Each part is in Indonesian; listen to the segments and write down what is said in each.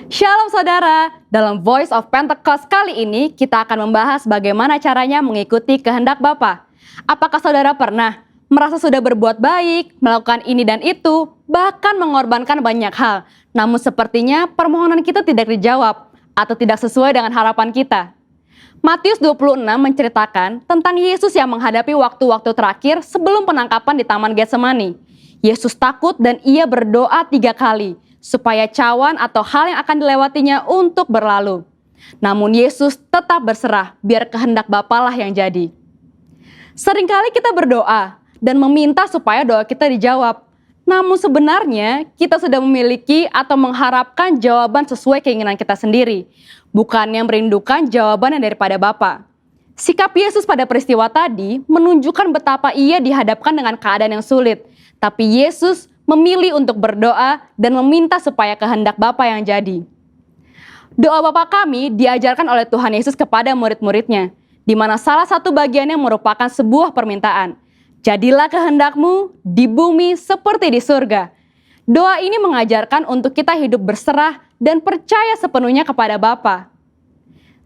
Shalom saudara, dalam Voice of Pentecost kali ini kita akan membahas bagaimana caranya mengikuti kehendak Bapa. Apakah saudara pernah merasa sudah berbuat baik, melakukan ini dan itu, bahkan mengorbankan banyak hal, namun sepertinya permohonan kita tidak dijawab atau tidak sesuai dengan harapan kita? Matius 26 menceritakan tentang Yesus yang menghadapi waktu-waktu terakhir sebelum penangkapan di Taman Getsemani. Yesus takut dan ia berdoa 3 kali, supaya cawan atau hal yang akan dilewatinya untuk berlalu. Namun Yesus tetap berserah, biar kehendak Bapa lah yang jadi. Seringkali kita berdoa dan meminta supaya doa kita dijawab. Namun sebenarnya kita sudah memiliki atau mengharapkan jawaban sesuai keinginan kita sendiri, bukannya merindukan jawaban yang daripada Bapa. Sikap Yesus pada peristiwa tadi menunjukkan betapa ia dihadapkan dengan keadaan yang sulit, tapi Yesus memilih untuk berdoa dan meminta supaya kehendak Bapa yang jadi. Doa Bapa kami diajarkan oleh Tuhan Yesus kepada murid-muridnya, di mana salah satu bagiannya merupakan sebuah permintaan. Jadilah kehendakmu di bumi seperti di surga. Doa ini mengajarkan untuk kita hidup berserah dan percaya sepenuhnya kepada Bapa.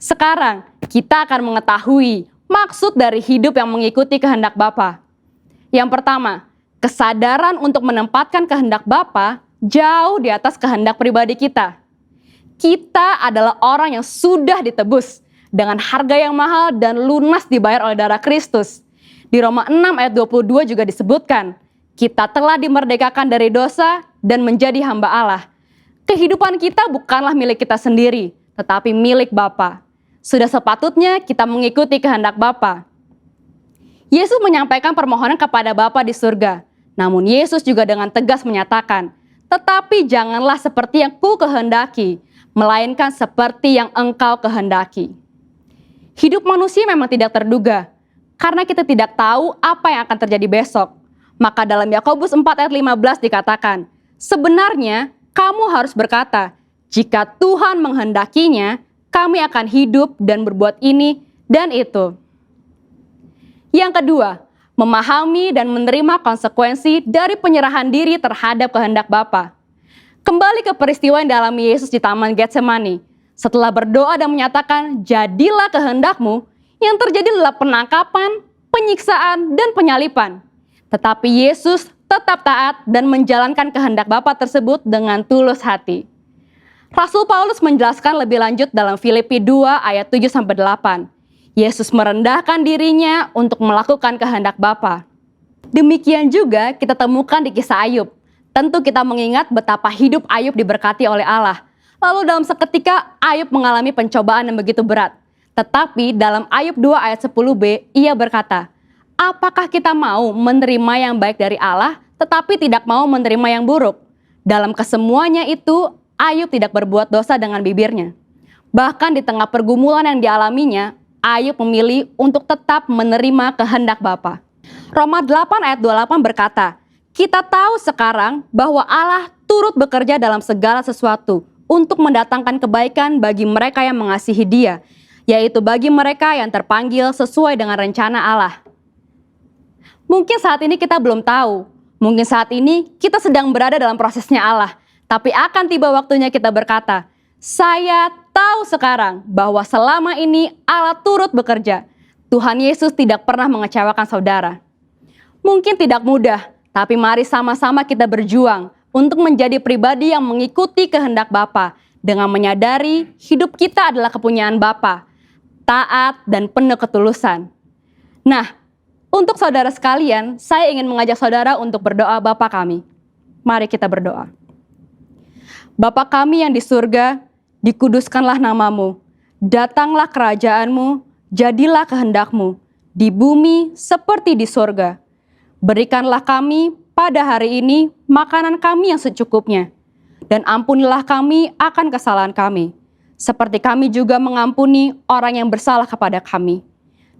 Sekarang kita akan mengetahui maksud dari hidup yang mengikuti kehendak Bapa. Yang pertama, kesadaran untuk menempatkan kehendak Bapa jauh di atas kehendak pribadi kita. Kita adalah orang yang sudah ditebus dengan harga yang mahal dan lunas dibayar oleh darah Kristus. Di Roma 6 ayat 22 juga disebutkan, kita telah dimerdekakan dari dosa dan menjadi hamba Allah. Kehidupan kita bukanlah milik kita sendiri, tetapi milik Bapa. Sudah sepatutnya kita mengikuti kehendak Bapa. Yesus menyampaikan permohonan kepada Bapa di surga. Namun Yesus juga dengan tegas menyatakan, tetapi janganlah seperti yang ku kehendaki, melainkan seperti yang engkau kehendaki. Hidup manusia memang tidak terduga, karena kita tidak tahu apa yang akan terjadi besok. Maka dalam Yakobus 4 ayat 15 dikatakan, sebenarnya kamu harus berkata, jika Tuhan menghendakinya, kami akan hidup dan berbuat ini dan itu. Yang kedua, memahami dan menerima konsekuensi dari penyerahan diri terhadap kehendak Bapa. Kembali ke peristiwa yang dialami Yesus di Taman Getsemani. Setelah berdoa dan menyatakan, jadilah kehendakmu, yang terjadi adalah penangkapan, penyiksaan, dan penyalipan. Tetapi Yesus tetap taat dan menjalankan kehendak Bapa tersebut dengan tulus hati. Rasul Paulus menjelaskan lebih lanjut dalam Filipi 2 ayat 7-8. Yesus merendahkan dirinya untuk melakukan kehendak Bapa. Demikian juga kita temukan di kisah Ayub. Tentu kita mengingat betapa hidup Ayub diberkati oleh Allah. Lalu dalam seketika Ayub mengalami pencobaan yang begitu berat. Tetapi dalam Ayub 2 ayat 10b ia berkata, apakah kita mau menerima yang baik dari Allah tetapi tidak mau menerima yang buruk? Dalam kesemuanya itu Ayub tidak berbuat dosa dengan bibirnya. Bahkan di tengah pergumulan yang dialaminya, Ayub memilih untuk tetap menerima kehendak Bapa. Roma 8 ayat 28 berkata, kita tahu sekarang bahwa Allah turut bekerja dalam segala sesuatu untuk mendatangkan kebaikan bagi mereka yang mengasihi Dia, yaitu bagi mereka yang terpanggil sesuai dengan rencana Allah. Mungkin saat ini kita belum tahu, mungkin saat ini kita sedang berada dalam prosesnya Allah, tapi akan tiba waktunya kita berkata, saya tahu sekarang bahwa selama ini Allah turut bekerja. Tuhan Yesus tidak pernah mengecewakan saudara. Mungkin tidak mudah, tapi mari sama-sama kita berjuang untuk menjadi pribadi yang mengikuti kehendak Bapa dengan menyadari hidup kita adalah kepunyaan Bapa, taat dan penuh ketulusan. Nah, untuk saudara sekalian, saya ingin mengajak saudara untuk berdoa Bapa kami. Mari kita berdoa. Bapa kami yang di surga, dikuduskanlah namamu, datanglah kerajaanmu, jadilah kehendakmu, di bumi seperti di surga. Berikanlah kami pada hari ini makanan kami yang secukupnya, dan ampunilah kami akan kesalahan kami, seperti kami juga mengampuni orang yang bersalah kepada kami.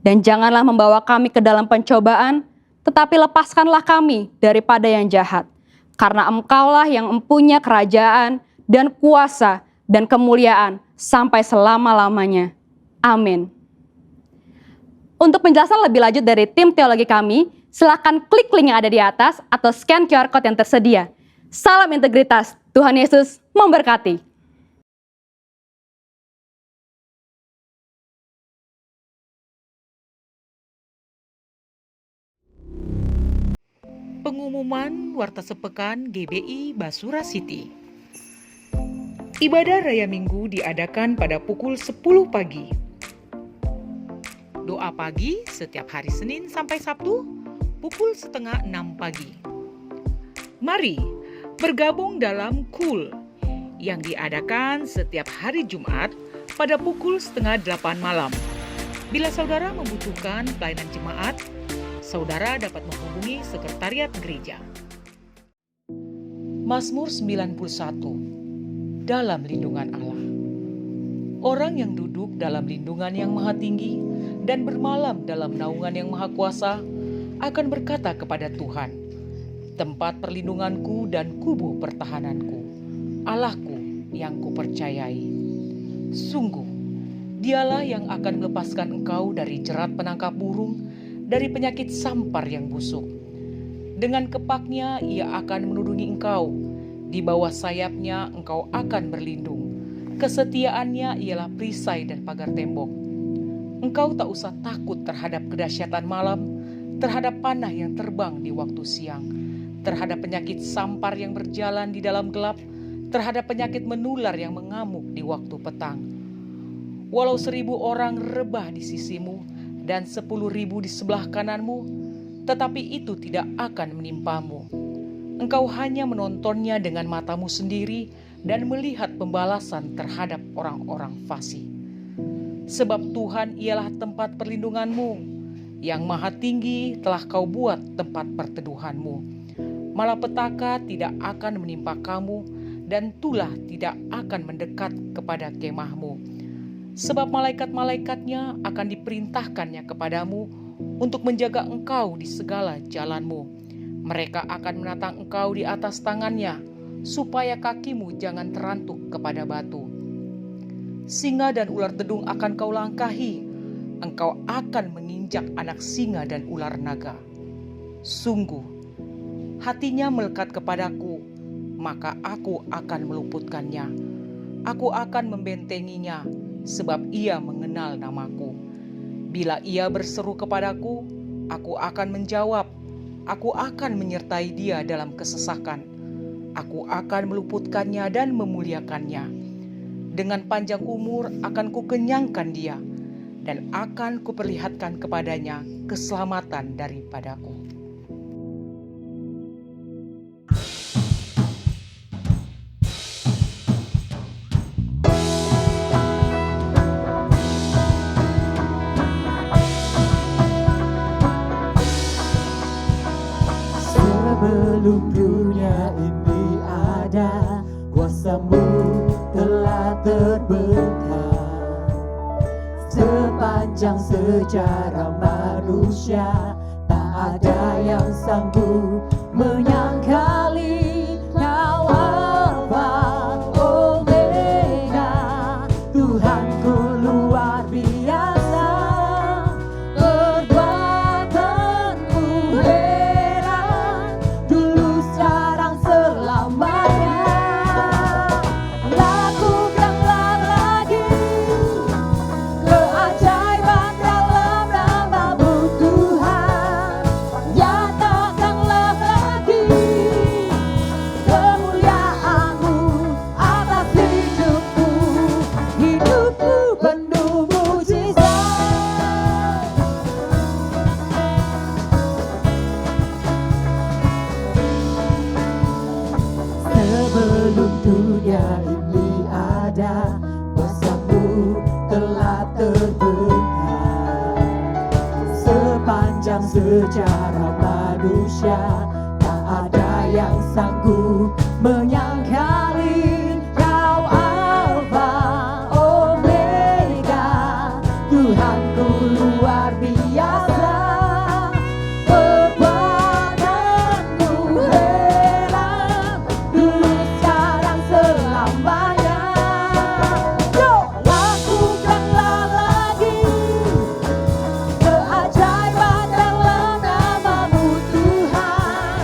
Dan janganlah membawa kami ke dalam pencobaan, tetapi lepaskanlah kami daripada yang jahat, karena Engkaulah yang mempunyai kerajaan dan kuasa dan kemuliaan sampai selama-lamanya. Amin. Untuk penjelasan lebih lanjut dari tim teologi kami, silakan klik link yang ada di atas atau scan QR Code yang tersedia. Salam integritas, Tuhan Yesus memberkati. Pengumuman Warta Sepekan GBI Basura City. Ibadah Raya Minggu diadakan pada pukul 10 pagi. Doa pagi setiap hari Senin sampai Sabtu pukul setengah 6 pagi. Mari bergabung dalam KUL yang diadakan setiap hari Jumat pada pukul setengah 8 malam. Bila saudara membutuhkan pelayanan jemaat, saudara dapat menghubungi sekretariat gereja. Mazmur 91. Dalam lindungan Allah. Orang yang duduk dalam lindungan yang maha tinggi dan bermalam dalam naungan yang maha kuasa akan berkata kepada Tuhan, tempat perlindunganku dan kubu pertahananku, Allahku yang kupercayai. Sungguh, dialah yang akan melepaskan engkau dari jerat penangkap burung, dari penyakit sampar yang busuk. Dengan kepaknya ia akan menuruni engkau, di bawah sayapnya engkau akan berlindung. Kesetiaannya ialah perisai dan pagar tembok. Engkau tak usah takut terhadap kedahsyatan malam, terhadap panah yang terbang di waktu siang, terhadap penyakit sampar yang berjalan di dalam gelap, terhadap penyakit menular yang mengamuk di waktu petang. Walau 1.000 orang rebah di sisimu, dan 10.000 di sebelah kananmu, tetapi itu tidak akan menimpamu. Engkau hanya menontonnya dengan matamu sendiri dan melihat pembalasan terhadap orang-orang fasik. Sebab Tuhan ialah tempat perlindunganmu, yang maha tinggi telah kau buat tempat perteduhanmu. Malapetaka tidak akan menimpa kamu, dan tulah tidak akan mendekat kepada kemahmu. Sebab malaikat-malaikatnya akan diperintahkannya kepadamu untuk menjaga engkau di segala jalanmu. Mereka akan menatang engkau di atas tangannya, supaya kakimu jangan terantuk kepada batu. Singa dan ular tedung akan kau langkahi, engkau akan menginjak anak singa dan ular naga. Sungguh, hatinya melekat kepadaku, maka aku akan meluputkannya. Aku akan membentenginya, sebab ia mengenal namaku. Bila ia berseru kepadaku, aku akan menjawab. Aku akan menyertai dia dalam kesesakan. Aku akan meluputkannya dan memuliakannya. Dengan panjang umur akan kukenyangkan dia, dan akan kuperlihatkan kepadanya keselamatan daripadaku. Sebelum dunia ini ada, kuasamu telah terbentang. Sepanjang sejarah manusia, tak ada yang sanggup menyangkali Kau Alfa Omega. Tuhanku luar biasa, perbuatanmu heran, dulu sekarang selamanya. Lakukanlah lagi keajaiban dalam namamu Tuhan. Nyatakanlah lagi kemuliaanmu atas hidupku. Hidupku penuh mujizat. Sebelum dunia ini ada, kuasamu telah terbentang. Sepanjang sejarah manusia, tak ada yang sanggup menyangkali Kau Alfa Omega. Tuhanku luar biasa, perbuatanmu heran, dulu sekarang selamanya. Yo, lakukanlah lagi keajaiban dalam namamu Tuhan.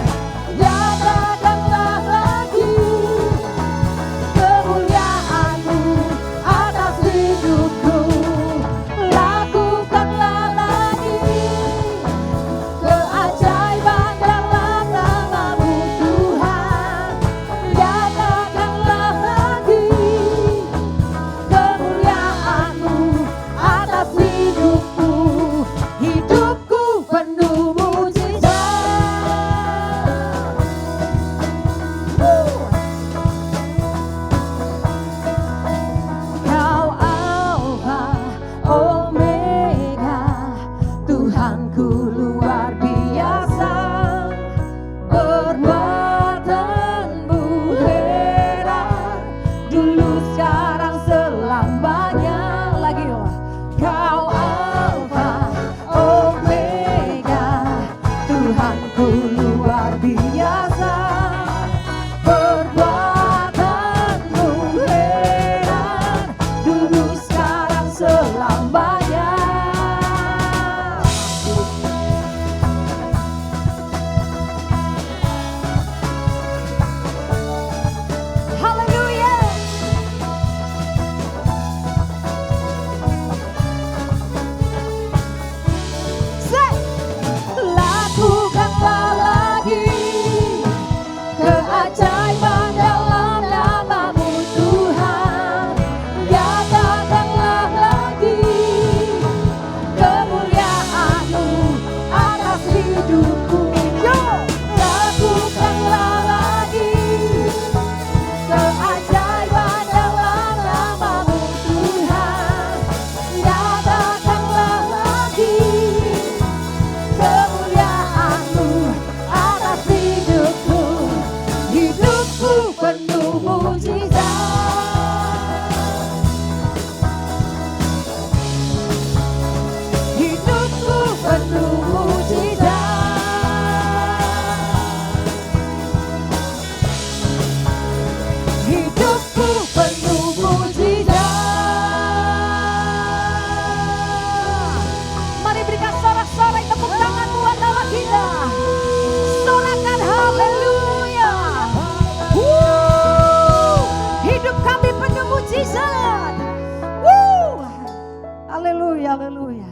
haleluya, haleluya.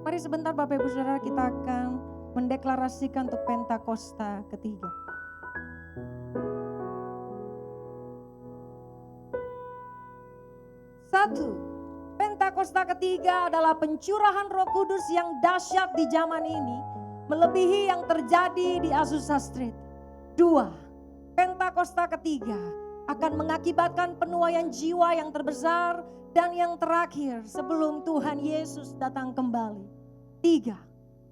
Mari sebentar Bapak Ibu Saudara kita akan mendeklarasikan untuk Pentakosta ketiga. Satu, Pentakosta ketiga adalah pencurahan Roh Kudus yang dahsyat di zaman ini, melebihi yang terjadi di Azusa Street. Dua, Pentakosta ketiga akan mengakibatkan penuaian jiwa yang terbesar dan yang terakhir sebelum Tuhan Yesus datang kembali. Tiga,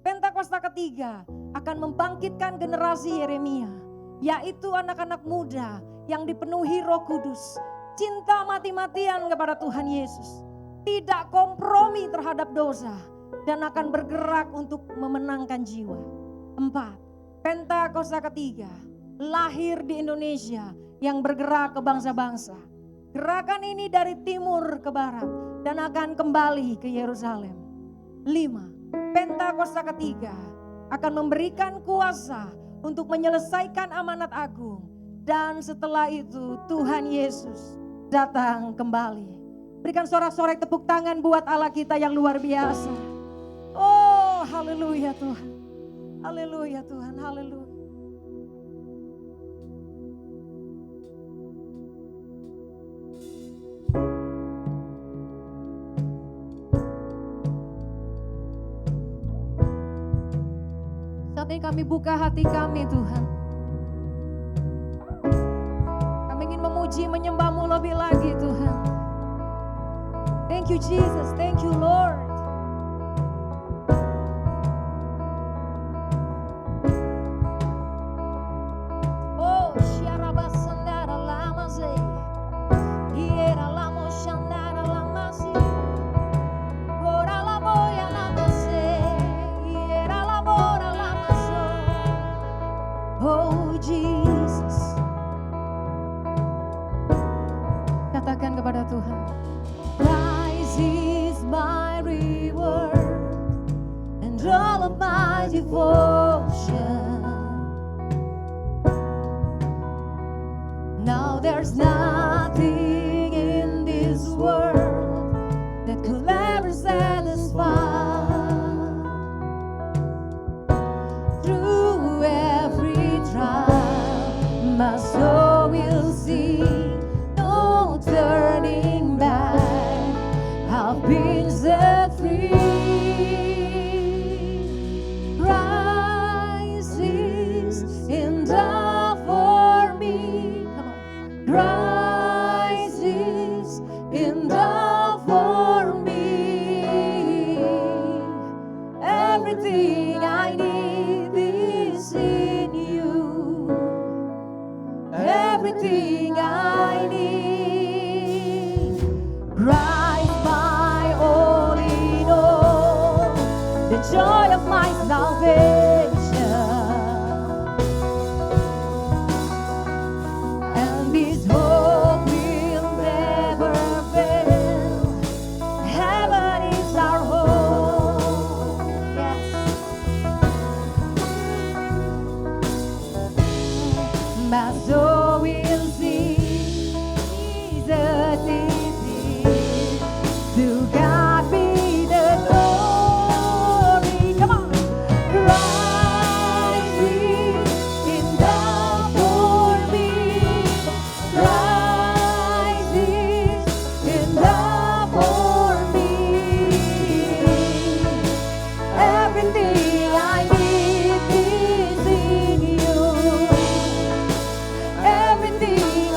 Pentakosta ketiga akan membangkitkan generasi Yeremia, yaitu anak-anak muda yang dipenuhi Roh Kudus, cinta mati-matian kepada Tuhan Yesus, tidak kompromi terhadap dosa, dan akan bergerak untuk memenangkan jiwa. Empat, Pentakosta ketiga lahir di Indonesia yang bergerak ke bangsa-bangsa. Gerakan ini dari timur ke barat dan akan kembali ke Yerusalem. Lima, Pentakosta ketiga akan memberikan kuasa untuk menyelesaikan amanat agung, dan setelah itu Tuhan Yesus datang kembali. Berikan sorak-sorai tepuk tangan buat Allah kita yang luar biasa. Oh, haleluya Tuhan. Haleluya Tuhan, haleluya. Saat ini kami buka hati kami Tuhan. Kami ingin memuji menyembah-Mu lebih lagi Tuhan. Thank you Jesus, thank you Lord. Oh, syarabasandara lamaze. Hiera lamo shandara lamasi. Ora la boya lamase. Hiera la bora lamaso. Oh Jesus. Katakan kepada Tuhan. Christ is my reward and all of my devotion. Now there's nothing in this world that could ever satisfy. Through every trial, my soul will see no turning back. I've been set free. Christ is enough for me. Come on. Christ is enough for me. Everything I need is in you. Everything I need. Christ, my all in all, the joy of my salvation, and this hope will never fail. Heaven is our home. Yes. My soul will sing Jesus is it. To God be the glory. Come on. Christ is enough for me. Christ is enough for me. Everything I need is in you. Everything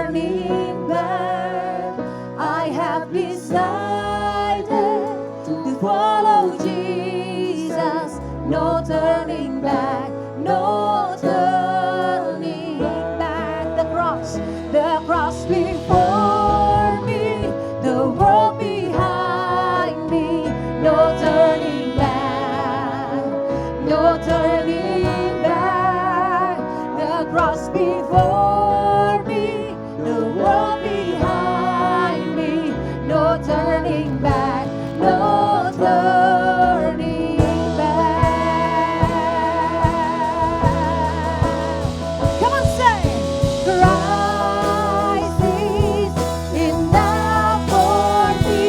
turning back. I have decided to follow Jesus. No turning back, no turning back. The cross before me, the world behind me. No turning back, no turning back. The cross before me, the world behind me. No turning back, no turning back. Come on, say, Christ is enough for me.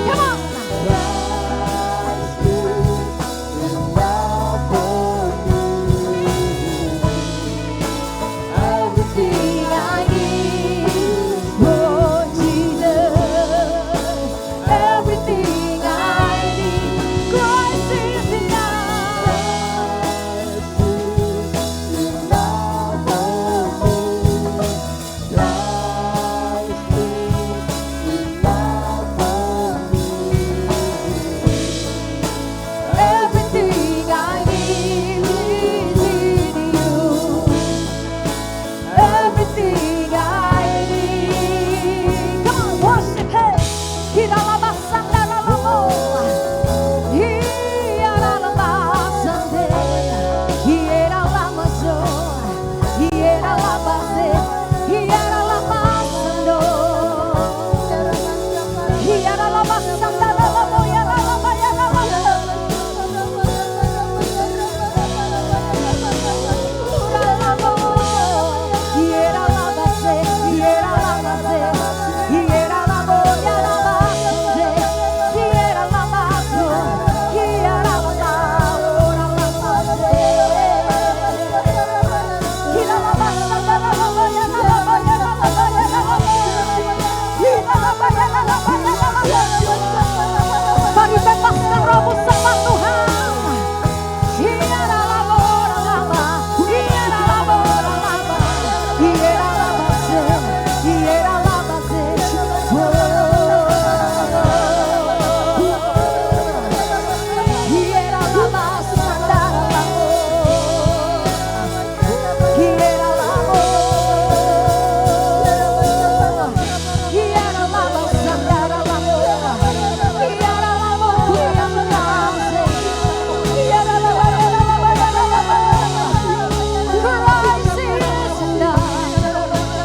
Come on. Christ is enough for me. Everything I need, oh Jesus. Everything I need, Christ is enough. Everything I need is in you. Everything I need. Come on, worship Him. Kita lama sanda lama. Hiera lama sande. Hiera lama so. Hiera lama se. Hiera lama sando. Hiera lama sanda lama. Hiera lama ya lama. Hiera lama se. Hiera lama se. Hiera lama ya lama se. Hiera lama so. Hiera lama ora lama se. Hiera lama sanda lama ya lama ya lama ya lama. Hiera lama ya lama ya lama. Mari bebaskan rohmu sama Tuhan. Hiera lama ora lama. Hiera lama ora lama. Hiera lama se. Hiera lama se. Hiera lama sanda lama. Hiera lama. Hiera lama sanda lama. Hiera lama hiera lama se. Hiera lama Christ is enough.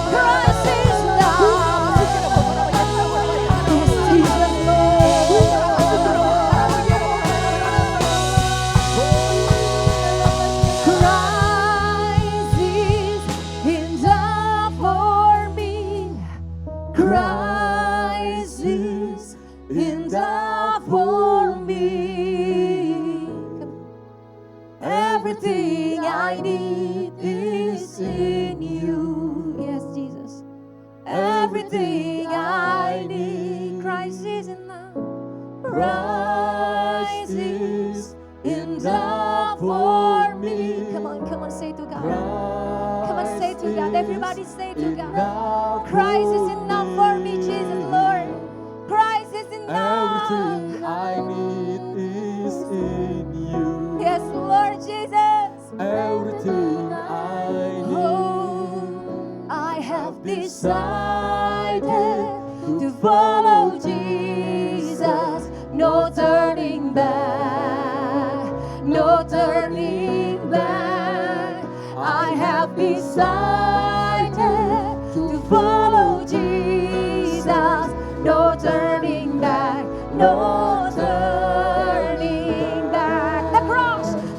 Christ is enough. Yes, Jesus, Christ is enough for me. Christ is enough for me. Everything I need is in you. Yes, Jesus. Everything I need, Christ is enough. Christ is enough for me. Come on, say to God. Come on, say to God. Everybody say to God. Christ is enough for me, Jesus, Lord. Christ is enough. Everything I need is in you. Yes, Lord Jesus. Everything I need. Oh, I have decided to follow Jesus. No turning back, no turning back. I have decided to follow Jesus. No turning back, no turning back.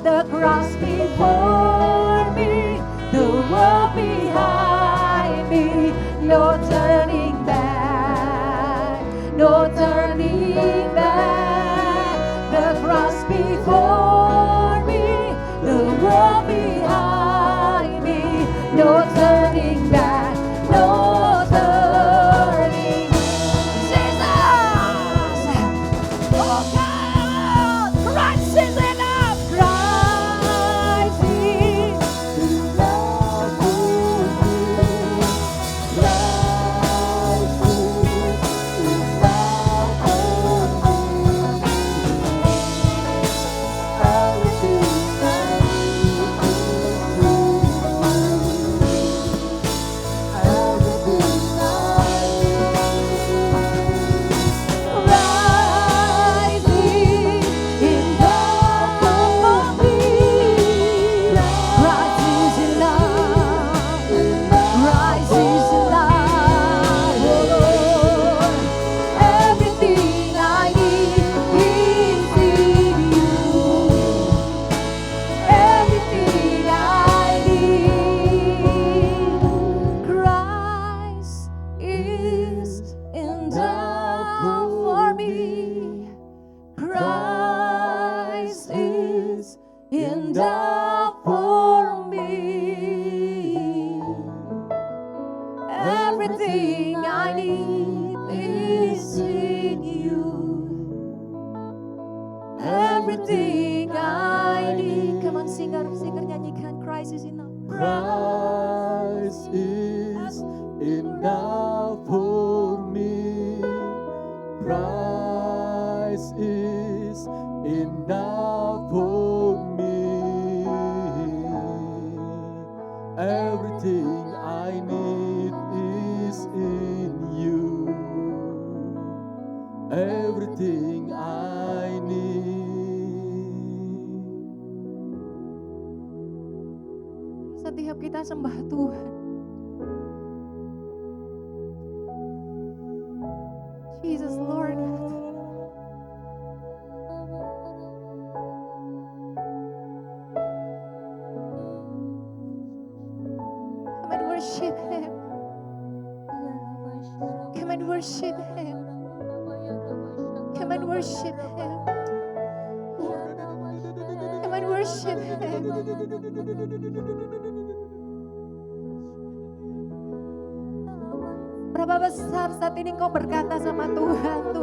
The cross before me, the world behind me. No turning back, no turning back. The cross before me, the world behind me. No turning back, no turning. Jesus, oh God, Christ is enough. Christ is enough for me. Everything I need is in you. Everything I need. Come on, singer nyanyikan. Christ is enough. Christ is enough for me. Christ is enough for me. Everything I need is in you. Everything I need. Setiap kita sembah Tuhan, Jesus Lord God. Come and worship Him. Come and worship Him. Come and worship Him. Come and worship Him. Berapa besar saat ini kau berkata sama Tuhan,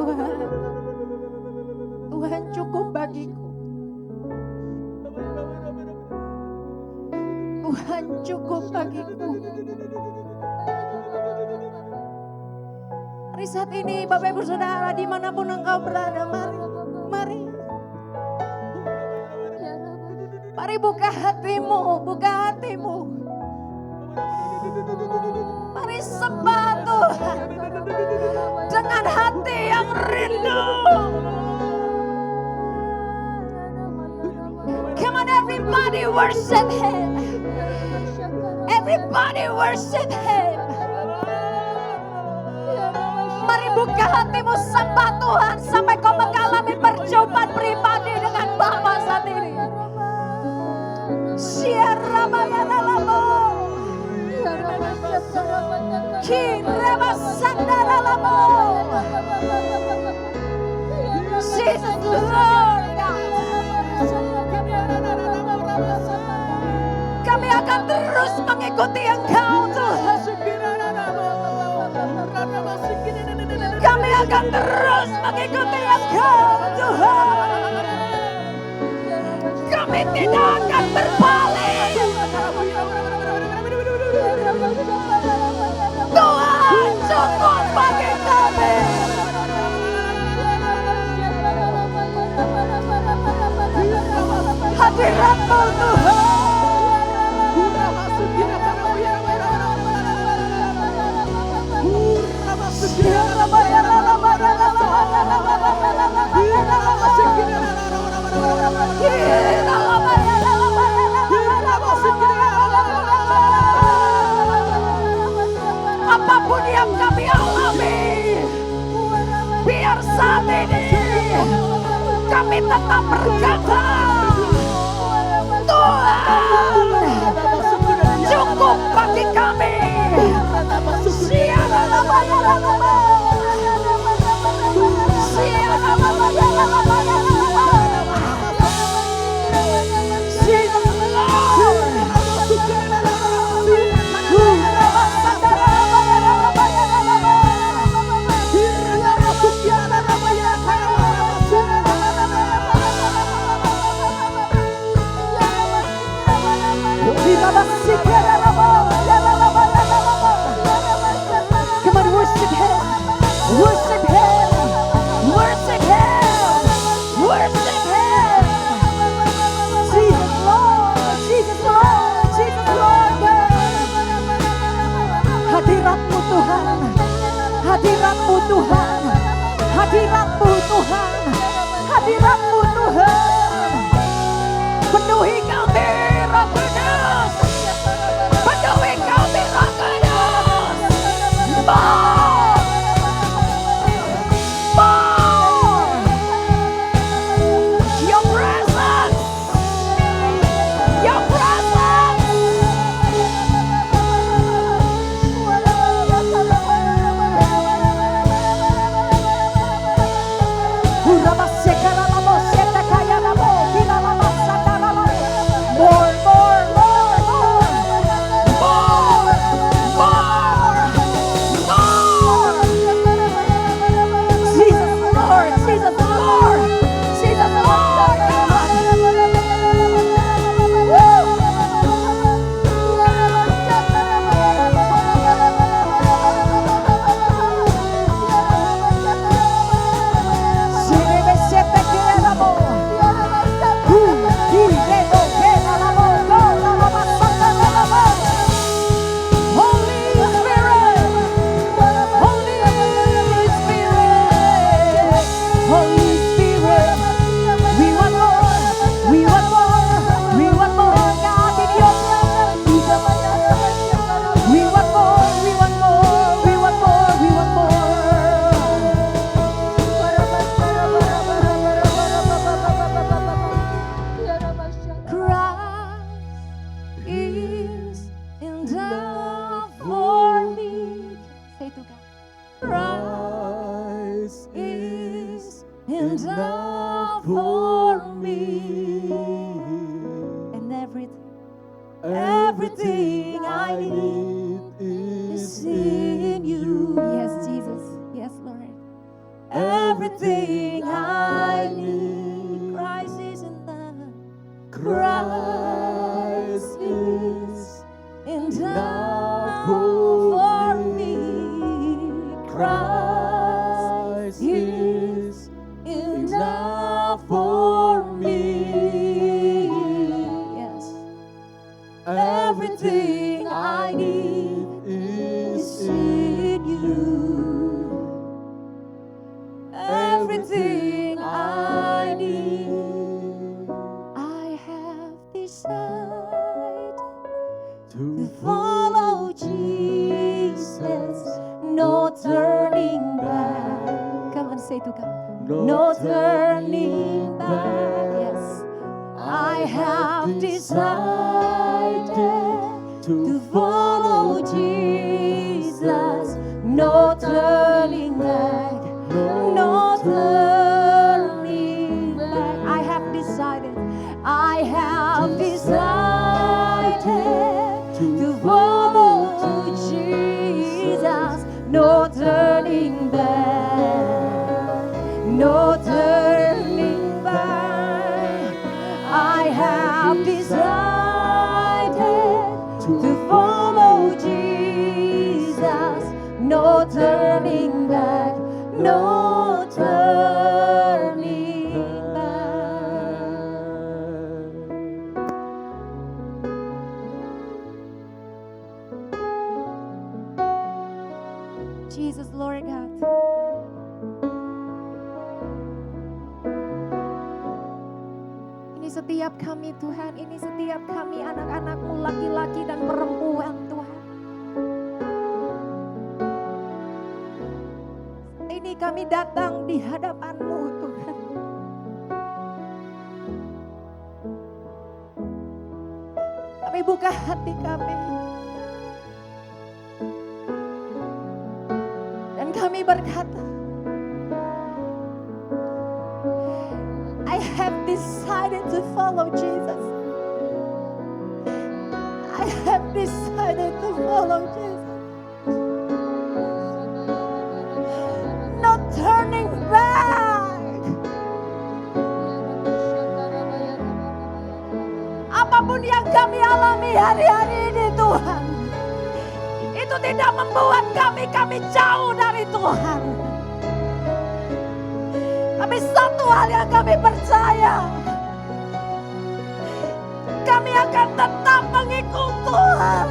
Tuhan cukup bagiku. Tuhan cukup bagiku. Hari saat ini Bapak Ibu Saudara dimanapun engkau berada, mari. Mari buka hatimu. Mari sembah Tuhan dengan hati yang rindu. Come on everybody worship Him. Everybody worship Him. Mari buka hatimu sembah Tuhan sampai kau mengalami perjumpaan pribadi dengan Bapa saat ini. Syarabayalamo. Kirabasandaralamo. Jesus Lord God. Kami akan terus mengikuti Engkau Tuhan. Kami akan terus mengikuti Engkau Tuhan. Kami tidak akan berbalik. Tuhan cukup bagi kami. Hadirat-Mu Tuhan. Apapun yang kami alami, biar saat ini kami tetap berkata, Tuhan cukup bagi kami. Come on, worship Him. Worship Him. Worship Him. Worship Him. Jesus Lord, Jesus Lord, Jesus Lord. Hadirat-Mu Tuhan. Hadirat-Mu Tuhan. Hadirat-Mu Tuhan. Hadirat-Mu Tuhan. Penuhi kami, Roh Kudus. Penuhi kami, Roh Kudus. More. More. Your presence. Your presence. More, more, more, more. More, more, more. enough for me. And everything I need is in you. Yes, Jesus. Yes, Lord. Everything I need. Christ is enough. Christ is enough for me. Christ is enough for me. Yes. Everything I need is in you. Everything I need. I have decided to follow Jesus. No turning back. Come on, say to God. No turning back. Yes. I have decided to follow Jesus. No turning back. No turning back. I have decided. I have decided to follow Jesus. No turning back. No turning back. I have decided to follow Jesus. No turning back. No turning back. Jesus, Lord God. Ini setiap kami Tuhan, ini setiap kami anak-anak-Mu laki-laki dan perempuan Tuhan. Ini kami datang di hadapan-Mu Tuhan. Kami buka hati kami. Dan kami berkata, I have decided to follow Jesus. I have decided to follow Jesus. No turning back. Apapun yang kami alami hari-hari ini Tuhan, itu tidak membuat kami jauh dari Tuhan. Tapi satu hal yang kami percaya, kami akan tetap mengikut Tuhan.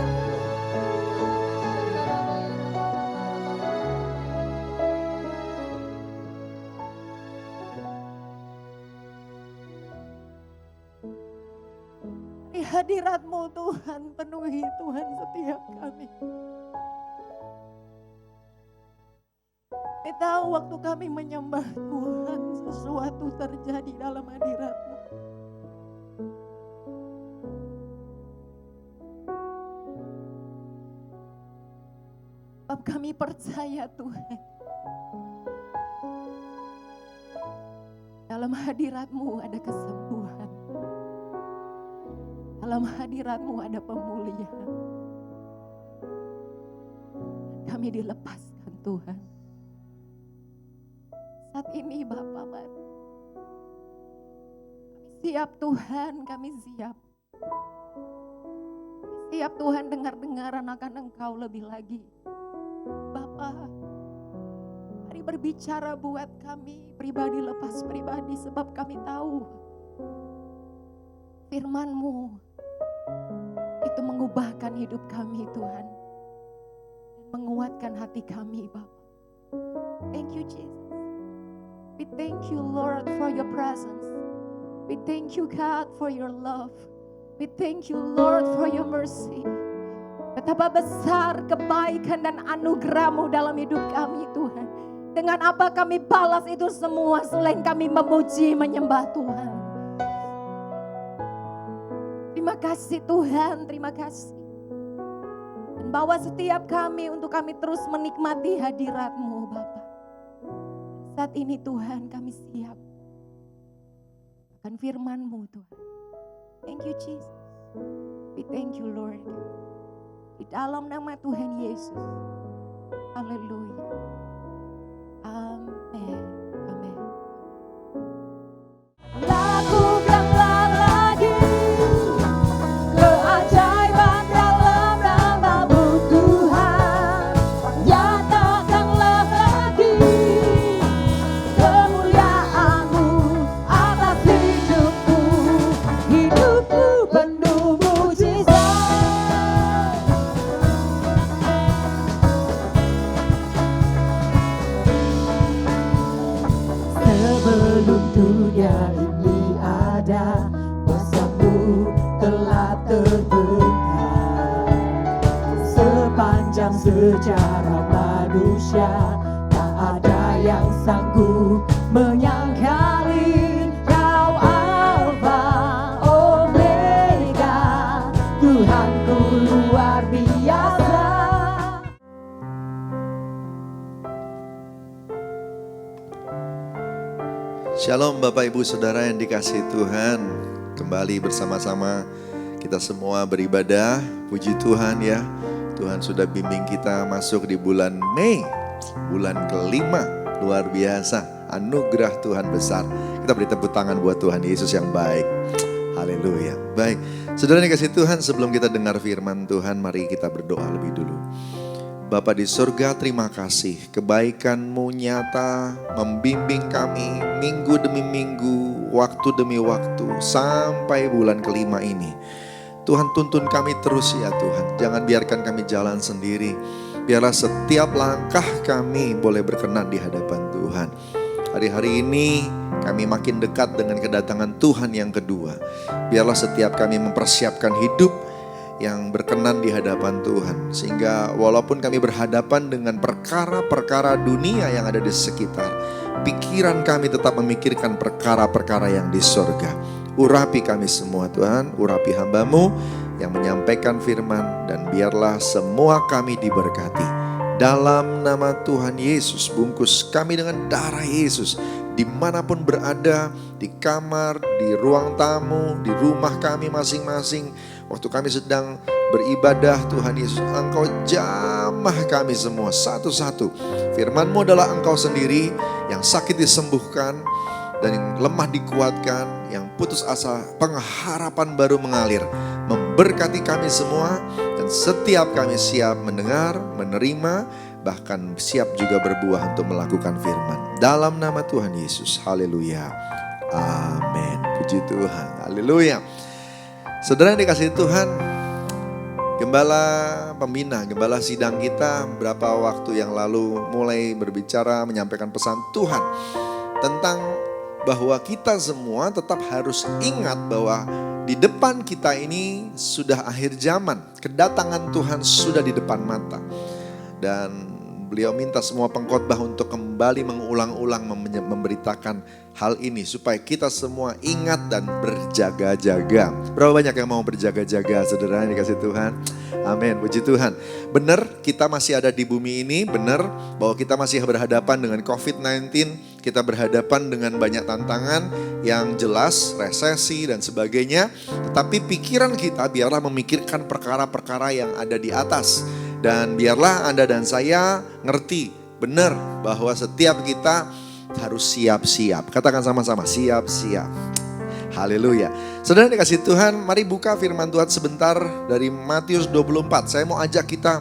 Di hadirat-Mu Tuhan, penuhi Tuhan setiap kami. Kami tahu waktu kami menyembah Tuhan, sesuatu terjadi dalam hadirat-Mu. Sebab kami percaya Tuhan, dalam hadirat-Mu ada kesembuhan. Dalam hadirat-Mu ada pemulihan. Kami dilepaskan Tuhan. Saat ini Bapa, mari. Kami siap Tuhan, kami siap. Siap Tuhan dengar-dengaran akan Engkau lebih lagi. Bapa, mari berbicara buat kami pribadi lepas pribadi, sebab kami tahu firman-Mu itu mengubahkan hidup kami Tuhan. Dan menguatkan hati kami Bapa. Thank you Jesus. We thank you Lord for your presence. We thank you God for your love. We thank you Lord for your mercy. Betapa besar kebaikan dan anugerah-Mu dalam hidup kami Tuhan. Dengan apa kami balas itu semua selain kami memuji menyembah Tuhan. Terima kasih Tuhan, terima kasih. Dan bawa setiap kami untuk kami terus menikmati hadirat-Mu Bapa. Saat ini Tuhan kami siap. akan firman-Mu Tuhan. Thank you Jesus. We thank you Lord. Di dalam nama Tuhan Yesus. Haleluya. Amin. Amin. Lakukanlah lagi keajaiban dalam nama-Mu Tuhan. Nyatakanlah lagi kemuliaan-Mu atas hidupku. Hidupku penuh mujizat. Sebelum dunia ini ada, kuasa-Mu telah terbentang. Sepanjang sejarah manusia, tak ada yang sanggup menyangkali Kau Alfa Omega, Tuhanku luar biasa. Shalom Bapak Ibu Saudara yang dikasihi Tuhan. Kembali bersama-sama kita semua beribadah. Puji Tuhan ya. Tuhan sudah bimbing kita masuk di bulan Mei. Bulan kelima. Luar biasa. Anugerah Tuhan besar. Kita beri tepuk tangan buat Tuhan Yesus yang baik. Haleluya. Baik. Saudara yang dikasihi Tuhan, sebelum kita dengar firman Tuhan, mari kita berdoa lebih dulu. Bapa di surga, terima kasih kebaikan-Mu nyata membimbing kami minggu demi minggu, waktu demi waktu sampai bulan kelima ini. Tuhan tuntun kami terus ya Tuhan, jangan biarkan kami jalan sendiri. Biarlah setiap langkah kami boleh berkenan di hadapan Tuhan. Hari-hari ini kami makin dekat dengan kedatangan Tuhan yang kedua. Biarlah setiap kami mempersiapkan hidup yang berkenan di hadapan Tuhan. Sehingga walaupun kami berhadapan dengan perkara-perkara dunia yang ada di sekitar, pikiran kami tetap memikirkan perkara-perkara yang di sorga. Urapi kami semua Tuhan, urapi hamba-Mu yang menyampaikan firman, dan biarlah semua kami diberkati. Dalam nama Tuhan Yesus, bungkus kami dengan darah Yesus. Dimanapun berada, di kamar, di ruang tamu, di rumah kami masing-masing, waktu kami sedang beribadah, Tuhan Yesus, Engkau jamah kami semua satu-satu. Firman-Mu adalah Engkau sendiri yang sakit disembuhkan, dan yang lemah dikuatkan, yang putus asa pengharapan baru mengalir. Memberkati kami semua, dan setiap kami siap mendengar, menerima, bahkan siap juga berbuah untuk melakukan firman. Dalam nama Tuhan Yesus, haleluya, amin. Puji Tuhan, haleluya. Saudara yang dikasihi Tuhan, Gembala pembina, gembala sidang kita beberapa waktu yang lalu mulai berbicara, menyampaikan pesan Tuhan tentang bahwa kita semua tetap harus ingat bahwa di depan kita ini sudah akhir zaman. Kedatangan Tuhan sudah di depan mata. Dan beliau minta semua pengkhotbah untuk kembali mengulang-ulang memberitakan hal ini supaya kita semua ingat dan berjaga-jaga. Berapa banyak yang mau berjaga-jaga, saudara yang dikasih Tuhan? Amin, puji Tuhan. Benar kita masih ada di bumi ini, benar bahwa kita masih berhadapan dengan COVID-19, kita berhadapan dengan banyak tantangan yang jelas, resesi dan sebagainya. Tetapi pikiran kita biarlah memikirkan perkara-perkara yang ada di atas. Dan biarlah Anda dan saya ngerti benar bahwa setiap kita harus siap-siap. Katakan sama-sama, siap-siap. Haleluya. Saudara dikasih Tuhan, mari buka firman Tuhan sebentar dari Matius 24. Saya mau ajak kita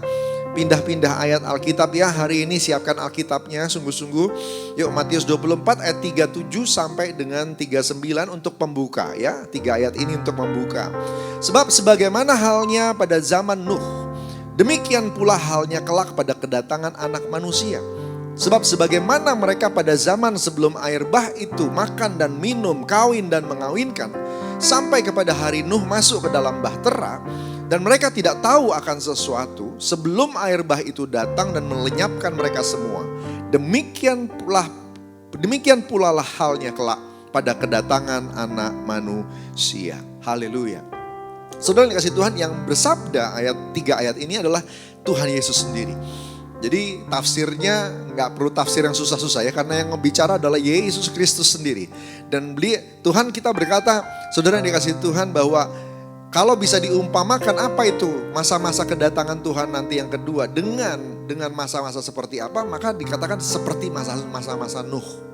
pindah-pindah ayat Alkitab ya. Hari ini siapkan Alkitabnya sungguh-sungguh. Yuk Matius 24 ayat 37 sampai dengan 39 untuk pembuka ya. 3 ayat ini untuk membuka. Sebab sebagaimana halnya pada zaman Nuh, demikian pula halnya kelak pada kedatangan Anak Manusia. Sebab sebagaimana mereka pada zaman sebelum air bah itu makan dan minum, kawin dan mengawinkan, sampai kepada hari Nuh masuk ke dalam bahtera, dan mereka tidak tahu akan sesuatu sebelum air bah itu datang dan melenyapkan mereka semua. Demikian pula lah halnya kelak pada kedatangan Anak Manusia. Haleluya. Saudara yang dikasih Tuhan, yang bersabda ayat 3 ayat ini adalah Tuhan Yesus sendiri. Jadi tafsirnya nggak perlu tafsir yang susah-susah ya, karena yang bicara adalah Yesus Kristus sendiri. Dan Tuhan kita berkata, saudara yang dikasih Tuhan, bahwa kalau bisa diumpamakan apa itu masa-masa kedatangan Tuhan nanti yang kedua dengan masa-masa seperti apa, maka dikatakan seperti masa-masa Nuh.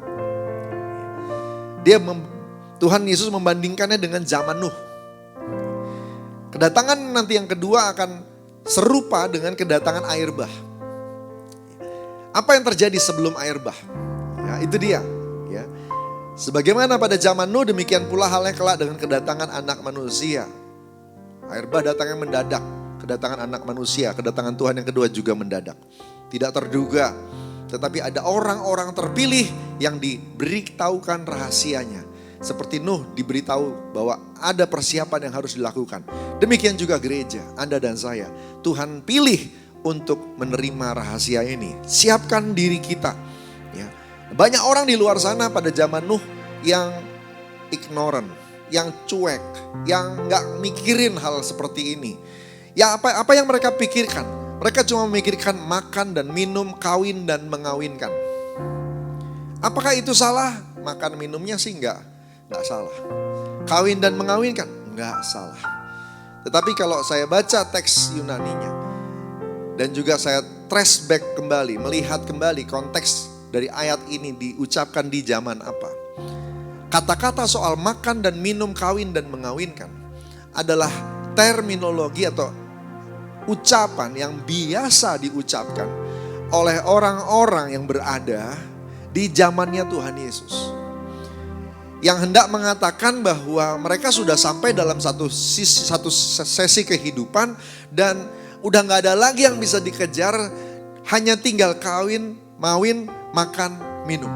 Tuhan Yesus membandingkannya dengan zaman Nuh. Kedatangan nanti yang kedua akan serupa dengan kedatangan air bah. Apa yang terjadi sebelum air bah? Ya, itu dia. Ya. Sebagaimana pada zaman Nuh, demikian pula halnya kelak dengan kedatangan anak manusia. Air bah datangnya mendadak. Kedatangan anak manusia, kedatangan Tuhan yang kedua juga mendadak. Tidak terduga. Tetapi ada orang-orang terpilih yang diberitahukan rahasianya. Seperti Nuh diberitahu bahwa ada persiapan yang harus dilakukan. Demikian juga gereja, Anda dan saya. Tuhan pilih untuk menerima rahasia ini. Siapkan diri kita. Ya. Banyak orang di luar sana pada zaman Nuh yang ignorant, yang cuek, yang gak mikirin hal seperti ini. Ya apa yang mereka pikirkan? Mereka cuma memikirkan makan dan minum, kawin dan mengawinkan. Apakah itu salah? Makan minumnya sih enggak salah. Kawin dan mengawinkan? Enggak salah. Tetapi kalau saya baca teks Yunaninya, dan juga saya trace back kembali, melihat kembali konteks dari ayat ini diucapkan di zaman apa. Kata-kata soal makan dan minum, kawin dan mengawinkan adalah terminologi atau ucapan yang biasa diucapkan oleh orang-orang yang berada di zamannya Tuhan Yesus. Yang hendak mengatakan bahwa mereka sudah sampai dalam satu sesi kehidupan dan udah gak ada lagi yang bisa dikejar, hanya tinggal kawin, mawin, makan, minum.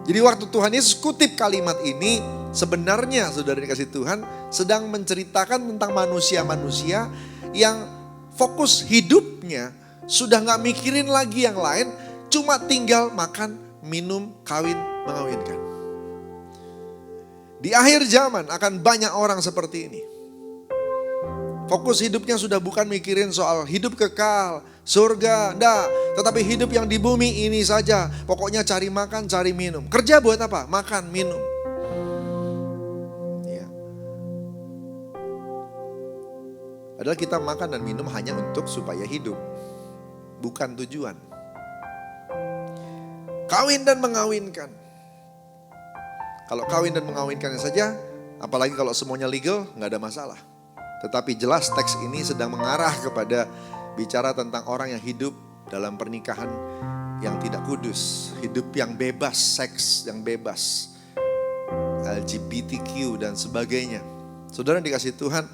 Jadi waktu Tuhan Yesus kutip kalimat ini, sebenarnya saudara dikasih Tuhan sedang menceritakan tentang manusia-manusia yang fokus hidupnya sudah gak mikirin lagi yang lain, cuma tinggal makan, minum, kawin, mengawinkan. Di akhir zaman akan banyak orang seperti ini. Fokus hidupnya sudah bukan mikirin soal hidup kekal, surga, enggak. Tetapi hidup yang di bumi ini saja. Pokoknya cari makan, cari minum. Kerja buat apa? Makan, minum. Ya. Adalah kita makan dan minum hanya untuk supaya hidup. Bukan tujuan. Kawin dan mengawinkan. Kalau kawin dan mengawinkannya saja, apalagi kalau semuanya legal, nggak ada masalah. Tetapi jelas teks ini sedang mengarah kepada bicara tentang orang yang hidup dalam pernikahan yang tidak kudus. Hidup yang bebas, seks yang bebas. LGBTQ dan sebagainya. Saudara dikasih Tuhan,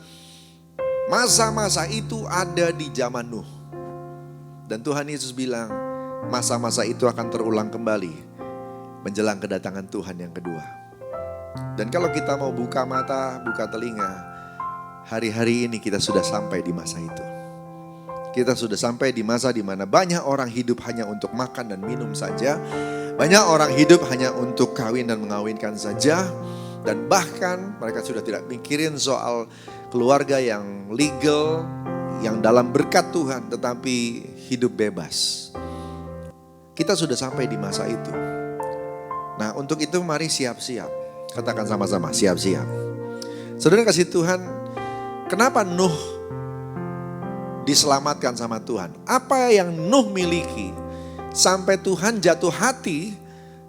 masa-masa itu ada di zaman Nuh. Dan Tuhan Yesus bilang, masa-masa itu akan terulang kembali menjelang kedatangan Tuhan yang kedua. Dan kalau kita mau buka mata, buka telinga, hari-hari ini kita sudah sampai di masa itu. Kita sudah sampai di masa di mana banyak orang hidup hanya untuk makan dan minum saja. Banyak orang hidup hanya untuk kawin dan mengawinkan saja. Dan bahkan mereka sudah tidak mikirin soal keluarga yang legal, yang dalam berkat Tuhan, tetapi hidup bebas. Kita sudah sampai di masa itu. Nah, untuk itu mari siap-siap. Katakan sama-sama, siap-siap. Saudara kasih Tuhan, kenapa Nuh diselamatkan sama Tuhan? Apa yang Nuh miliki sampai Tuhan jatuh hati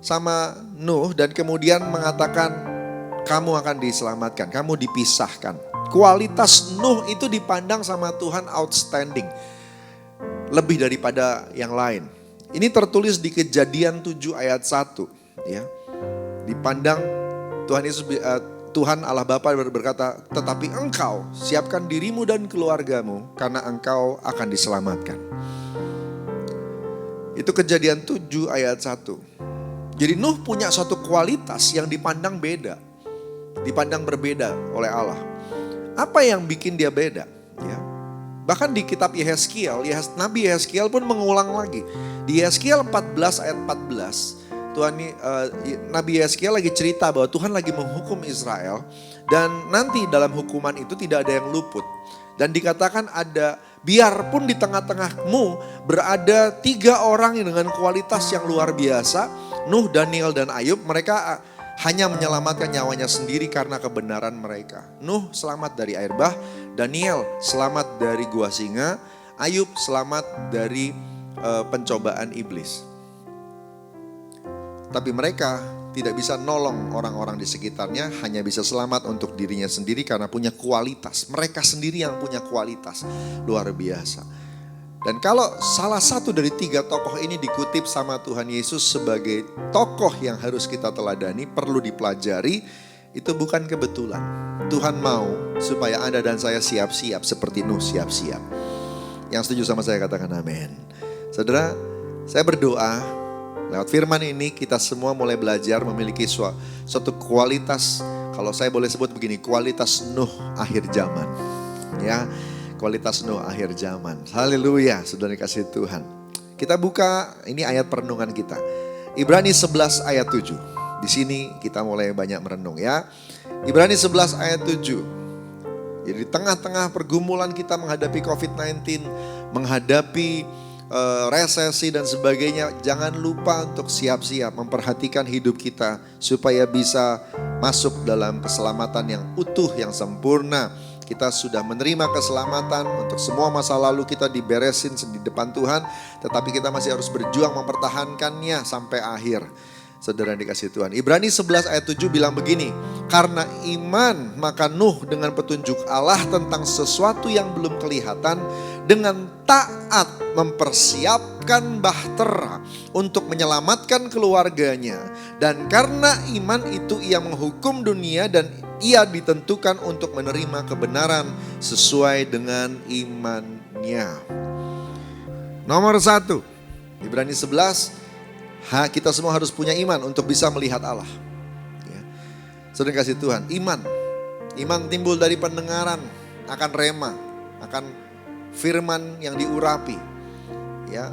sama Nuh dan kemudian mengatakan kamu akan diselamatkan, kamu dipisahkan. Kualitas Nuh itu dipandang sama Tuhan outstanding, lebih daripada yang lain. Ini tertulis di Kejadian 7 ayat 1, ya. Dipandang Tuhan Allah Bapa berkata, tetapi engkau siapkan dirimu dan keluargamu karena engkau akan diselamatkan. Itu Kejadian 7 ayat 1. Jadi Nuh punya suatu kualitas yang dipandang beda. Dipandang berbeda oleh Allah. Apa yang bikin dia beda? Ya. Bahkan di kitab Yehezkiel, Nabi Yehezkiel pun mengulang lagi. Di Yehezkiel 14 ayat 14. Nabi Yehezkiel lagi cerita bahwa Tuhan lagi menghukum Israel dan nanti dalam hukuman itu tidak ada yang luput. Dan dikatakan ada Biarpun di tengah-tengahmu berada 3 orang yang dengan kualitas yang luar biasa, Nuh, Daniel, dan Ayub, mereka hanya menyelamatkan nyawanya sendiri karena kebenaran mereka. Nuh selamat dari air bah, Daniel selamat dari gua singa, Ayub selamat dari pencobaan iblis. Tapi mereka tidak bisa nolong orang-orang di sekitarnya, hanya bisa selamat untuk dirinya sendiri karena punya kualitas. Mereka sendiri yang punya kualitas luar biasa. Dan kalau salah satu dari 3 tokoh ini dikutip sama Tuhan Yesus sebagai tokoh yang harus kita teladani, perlu dipelajari, itu bukan kebetulan. Tuhan mau supaya Anda dan saya siap-siap seperti Nuh siap-siap. Yang setuju sama saya katakan amin. Saudara, saya berdoa lewat firman ini kita semua mulai belajar memiliki suatu kualitas, kalau saya boleh sebut begini, kualitas Nuh akhir zaman. Ya, kualitas Nuh akhir zaman. Haleluya, saudara kasih Tuhan. Kita buka ini ayat perenungan kita. Ibrani 11 ayat 7. Di sini kita mulai banyak merenung ya. Ibrani 11 ayat 7. Jadi di tengah-tengah pergumulan kita menghadapi COVID-19, menghadapi resesi dan sebagainya, jangan lupa untuk siap-siap memperhatikan hidup kita supaya bisa masuk dalam keselamatan yang utuh, yang sempurna. Kita sudah menerima keselamatan, untuk semua masa lalu kita diberesin di depan Tuhan, tetapi kita masih harus berjuang mempertahankannya sampai akhir. Saudara yang dikasihi Tuhan, Ibrani 11 ayat 7 bilang begini, karena iman maka Nuh dengan petunjuk Allah tentang sesuatu yang belum kelihatan, dengan taat mempersiapkan bahtera untuk menyelamatkan keluarganya. Dan karena iman itu ia menghukum dunia dan ia ditentukan untuk menerima kebenaran sesuai dengan imannya. Nomor 1, Ibrani 11, kita semua harus punya iman untuk bisa melihat Allah. Ya. Saudara kasih Tuhan, iman timbul dari pendengaran akan rema, akan firman yang diurapi. Ya,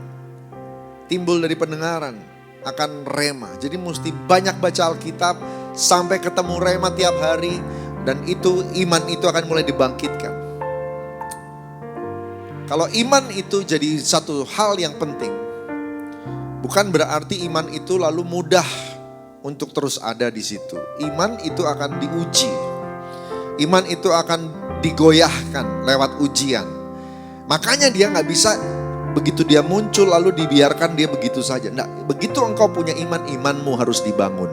timbul dari pendengaran akan rema. Jadi mesti banyak baca Alkitab sampai ketemu rema tiap hari, dan itu iman itu akan mulai dibangkitkan. Kalau iman itu jadi satu hal yang penting, bukan berarti iman itu lalu mudah untuk terus ada di situ. Iman itu akan diuji. Iman itu akan digoyahkan lewat ujian. Makanya dia gak bisa begitu dia muncul lalu dibiarkan dia begitu saja. Nah, begitu engkau punya iman, imanmu harus dibangun.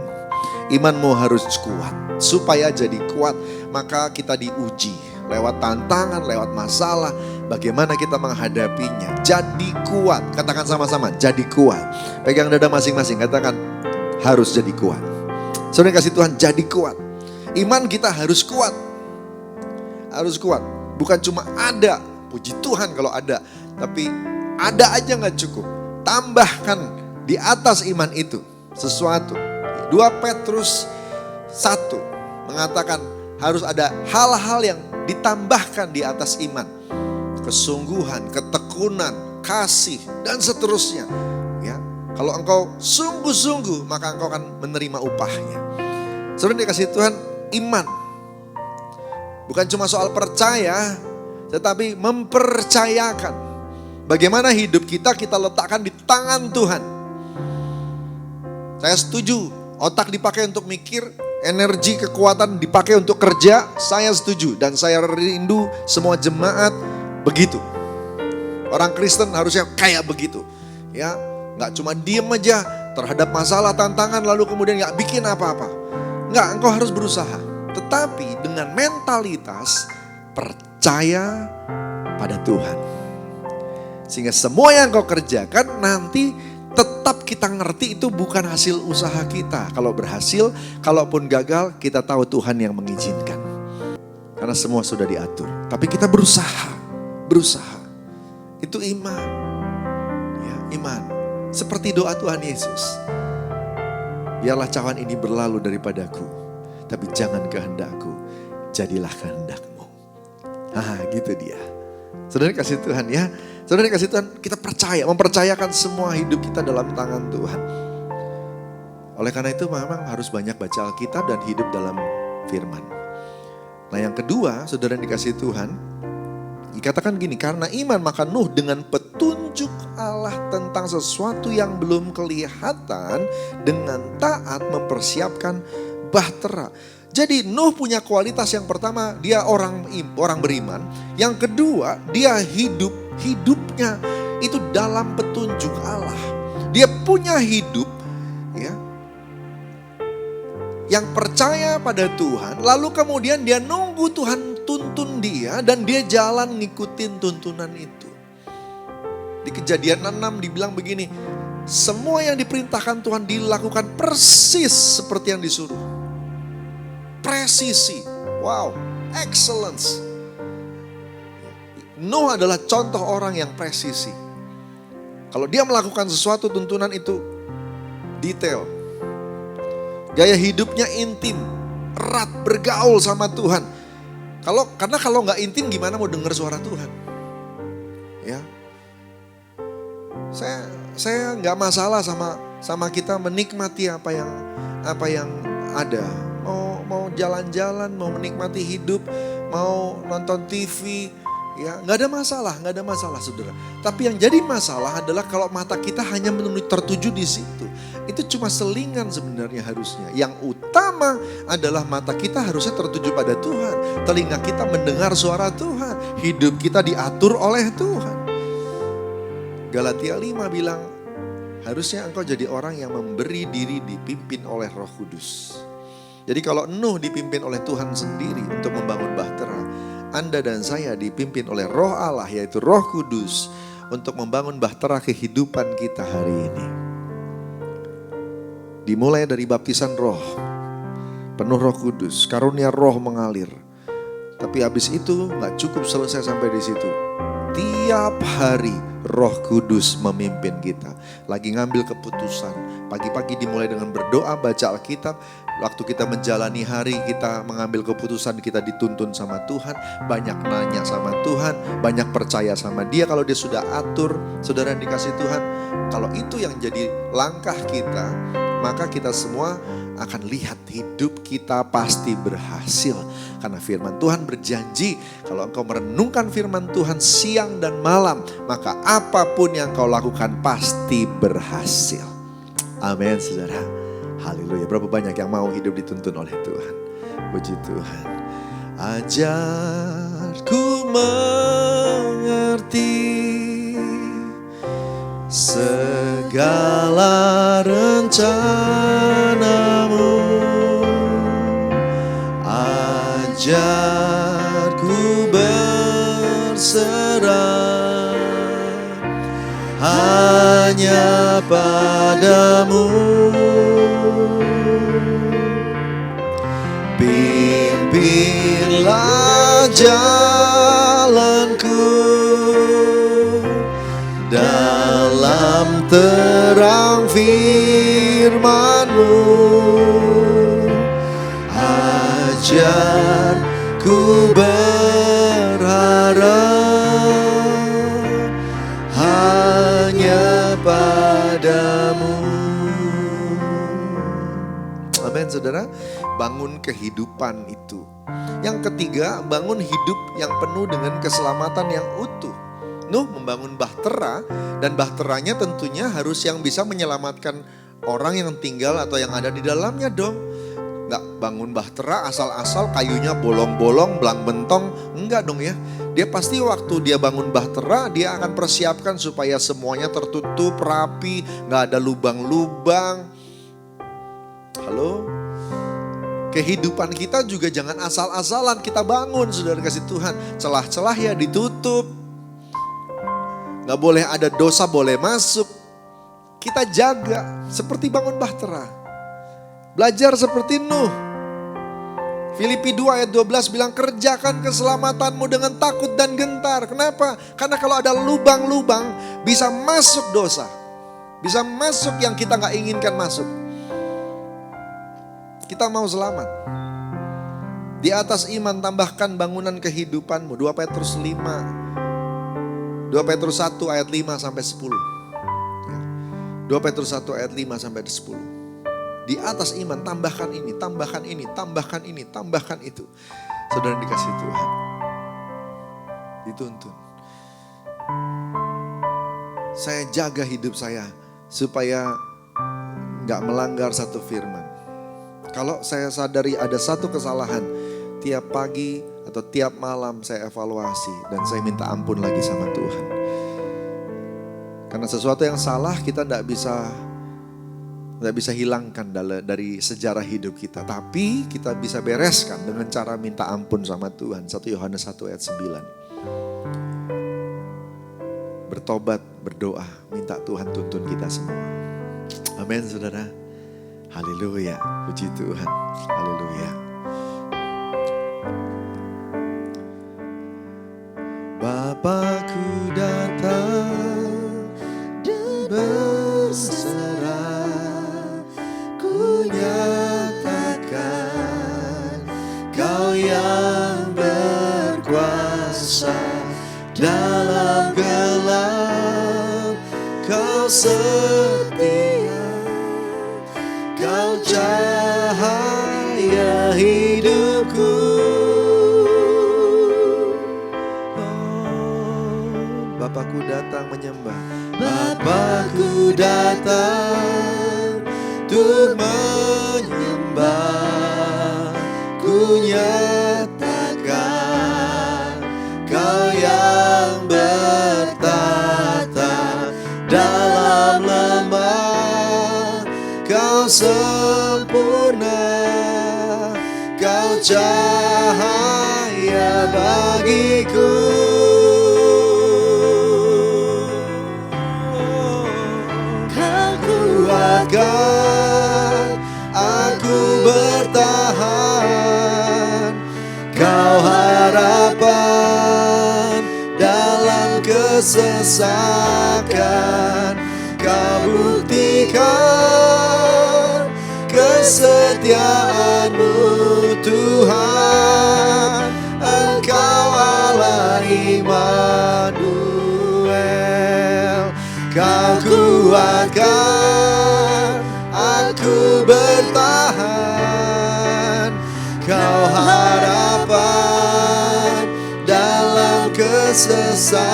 Imanmu harus kuat. Supaya jadi kuat, maka kita diuji. Lewat tantangan, lewat masalah, bagaimana kita menghadapinya. Jadi kuat, katakan sama-sama, jadi kuat. Pegang dada masing-masing, katakan harus jadi kuat. Saudara kasih Tuhan, jadi kuat. Iman kita harus kuat. Harus kuat, bukan cuma ada, puji Tuhan kalau ada. Tapi ada aja gak cukup. Tambahkan di atas iman itu sesuatu. 2 Petrus 1 mengatakan harus ada hal-hal yang ditambahkan di atas iman. Kesungguhan, ketekunan, kasih, dan seterusnya. Ya, kalau engkau sungguh-sungguh, maka engkau akan menerima upahnya. Saudara dikasih Tuhan, iman bukan cuma soal percaya, tetapi mempercayakan. Bagaimana hidup kita letakkan di tangan Tuhan. Saya setuju, otak dipakai untuk mikir, energi, kekuatan dipakai untuk kerja, saya setuju. Dan saya rindu semua jemaat begitu. Orang Kristen harusnya kayak begitu. Ya, gak cuma diem aja terhadap masalah, tantangan, lalu kemudian gak bikin apa-apa. Enggak, engkau harus berusaha. Tetapi dengan mentalitas percaya pada Tuhan. Sehingga semua yang engkau kerjakan nanti tetap kita ngerti itu bukan hasil usaha kita. Kalau berhasil, kalaupun gagal, kita tahu Tuhan yang mengizinkan. Karena semua sudah diatur. Tapi kita berusaha. Itu iman. Ya, iman. Seperti doa Tuhan Yesus. Biarlah cawan ini berlalu daripadaku, tapi jangan kehendakku, jadilah kehendakmu. Gitu dia. Saudara kasih Tuhan ya. Saudara kasih Tuhan, kita mempercayakan semua hidup kita dalam tangan Tuhan. Oleh karena itu memang harus banyak baca Alkitab dan hidup dalam firman. Nah yang kedua, saudara yang dikasih Tuhan, Dikatakan gini, karena iman maka Nuh dengan petunjuk Allah tentang sesuatu yang belum kelihatan dengan taat mempersiapkan bahtera. Jadi Nuh punya kualitas yang pertama, dia orang beriman. Yang kedua, dia hidupnya itu dalam petunjuk Allah. Dia punya hidup ya, yang percaya pada Tuhan, lalu kemudian dia nunggu Tuhan tuntun dia dan dia jalan ngikutin tuntunan itu. Di Kejadian 6 dibilang begini, semua yang diperintahkan Tuhan dilakukan persis seperti yang disuruh. Presisi, wow, excellence. Nuh adalah contoh orang yang presisi. Kalau dia melakukan sesuatu tuntunan itu detail. Gaya hidupnya intim, erat, bergaul sama Tuhan. Karena kalau nggak intim gimana mau dengar suara Tuhan? Ya, saya nggak masalah sama kita menikmati apa yang ada. Mau jalan-jalan, mau menikmati hidup, mau nonton TV, ya nggak ada masalah saudara. Tapi yang jadi masalah adalah kalau mata kita hanya tertuju di situ. Itu cuma selingan sebenarnya harusnya. Yang utama adalah mata kita harusnya tertuju pada Tuhan. Telinga kita mendengar suara Tuhan. Hidup kita diatur oleh Tuhan. Galatia 5 bilang, harusnya engkau jadi orang yang memberi diri dipimpin oleh Roh Kudus. Jadi kalau Nuh dipimpin oleh Tuhan sendiri untuk membangun bahtera, Anda dan saya dipimpin oleh Roh Allah yaitu Roh Kudus untuk membangun bahtera kehidupan kita hari ini. Dimulai dari baptisan Roh, penuh Roh Kudus, karunia Roh mengalir. Tapi habis itu gak cukup selesai sampai di situ. Tiap hari Roh Kudus memimpin kita. Lagi ngambil keputusan. Pagi-pagi dimulai dengan berdoa, baca Alkitab. Waktu kita menjalani hari, kita mengambil keputusan, kita dituntun sama Tuhan. Banyak nanya sama Tuhan, banyak percaya sama Dia. Kalau Dia sudah atur, saudara dikasih Tuhan. Kalau itu yang jadi langkah kita, maka kita semua akan lihat hidup kita pasti berhasil. Karena firman Tuhan berjanji, kalau engkau merenungkan firman Tuhan siang dan malam, maka apapun yang kau lakukan pasti berhasil. Amin saudara. Haleluya. Berapa banyak yang mau hidup dituntun oleh Tuhan. Puji Tuhan. Ajarku mengerti segala rencanamu. Ajarku berserah hanya padamu. Pimpinlah jalanku dalam terang firman-Mu. Ajarku berharap hanya padamu. Amin saudara. Bangun kehidupan itu. Yang ketiga, bangun hidup yang penuh dengan keselamatan yang utuh. Nuh membangun bahtera, dan bahteranya tentunya harus yang bisa menyelamatkan orang yang tinggal atau yang ada di dalamnya dong. Nggak bangun bahtera asal-asal kayunya bolong-bolong, belang bentong, enggak dong ya. Dia pasti waktu dia bangun bahtera, dia akan persiapkan supaya semuanya tertutup, rapi, nggak ada lubang-lubang. Halo? Kehidupan kita juga jangan asal-asalan kita bangun, saudara kasih Tuhan. Celah-celah ya ditutup. Gak boleh ada dosa boleh masuk. Kita jaga seperti bangun bahtera. Belajar seperti Nuh. Filipi 2 ayat 12 bilang kerjakan keselamatanmu dengan takut dan gentar. Kenapa? Karena kalau ada lubang-lubang bisa masuk dosa. Bisa masuk yang kita gak inginkan masuk. Kita mau selamat. Di atas iman tambahkan bangunan kehidupanmu. 2 Petrus 5. 2 Petrus 1 ayat 5 sampai 10. 2 Petrus 1 ayat 5 sampai 10. Di atas iman tambahkan ini, tambahkan ini, tambahkan ini, tambahkan itu. Saudara dikasih Tuhan. dituntun. Saya jaga hidup saya supaya gak melanggar satu firman. Kalau saya sadari ada satu kesalahan, tiap pagi atau tiap malam saya evaluasi dan saya minta ampun lagi sama Tuhan. Karena sesuatu yang salah kita tidak bisa hilangkan dari sejarah hidup kita. Tapi kita bisa bereskan dengan cara minta ampun sama Tuhan. 1 Yohanes 1 ayat 9. Bertobat, berdoa, minta Tuhan tuntun kita semua. Amin saudara. Haleluya, puji Tuhan. Haleluya. Bapakku datang dan berserah, ku nyatakan Kau yang berkuasa dalam gelap. Kau setia, Kau cahaya hidupku. Bapakku datang menyembah. Bapakku datang untuk menyembah. Ku nyatakan Kau yang bertata dalam lemah. Kau sempurna, Kau cahaya bagiku. Aku bertahan, Kau harapan dalam kesesakan. Kau buktikan kesetiaan-Mu Tuhan. Engkau Allah Immanuel. Kau kuatkan aku bertahan. Kau harapan dalam kesesakan.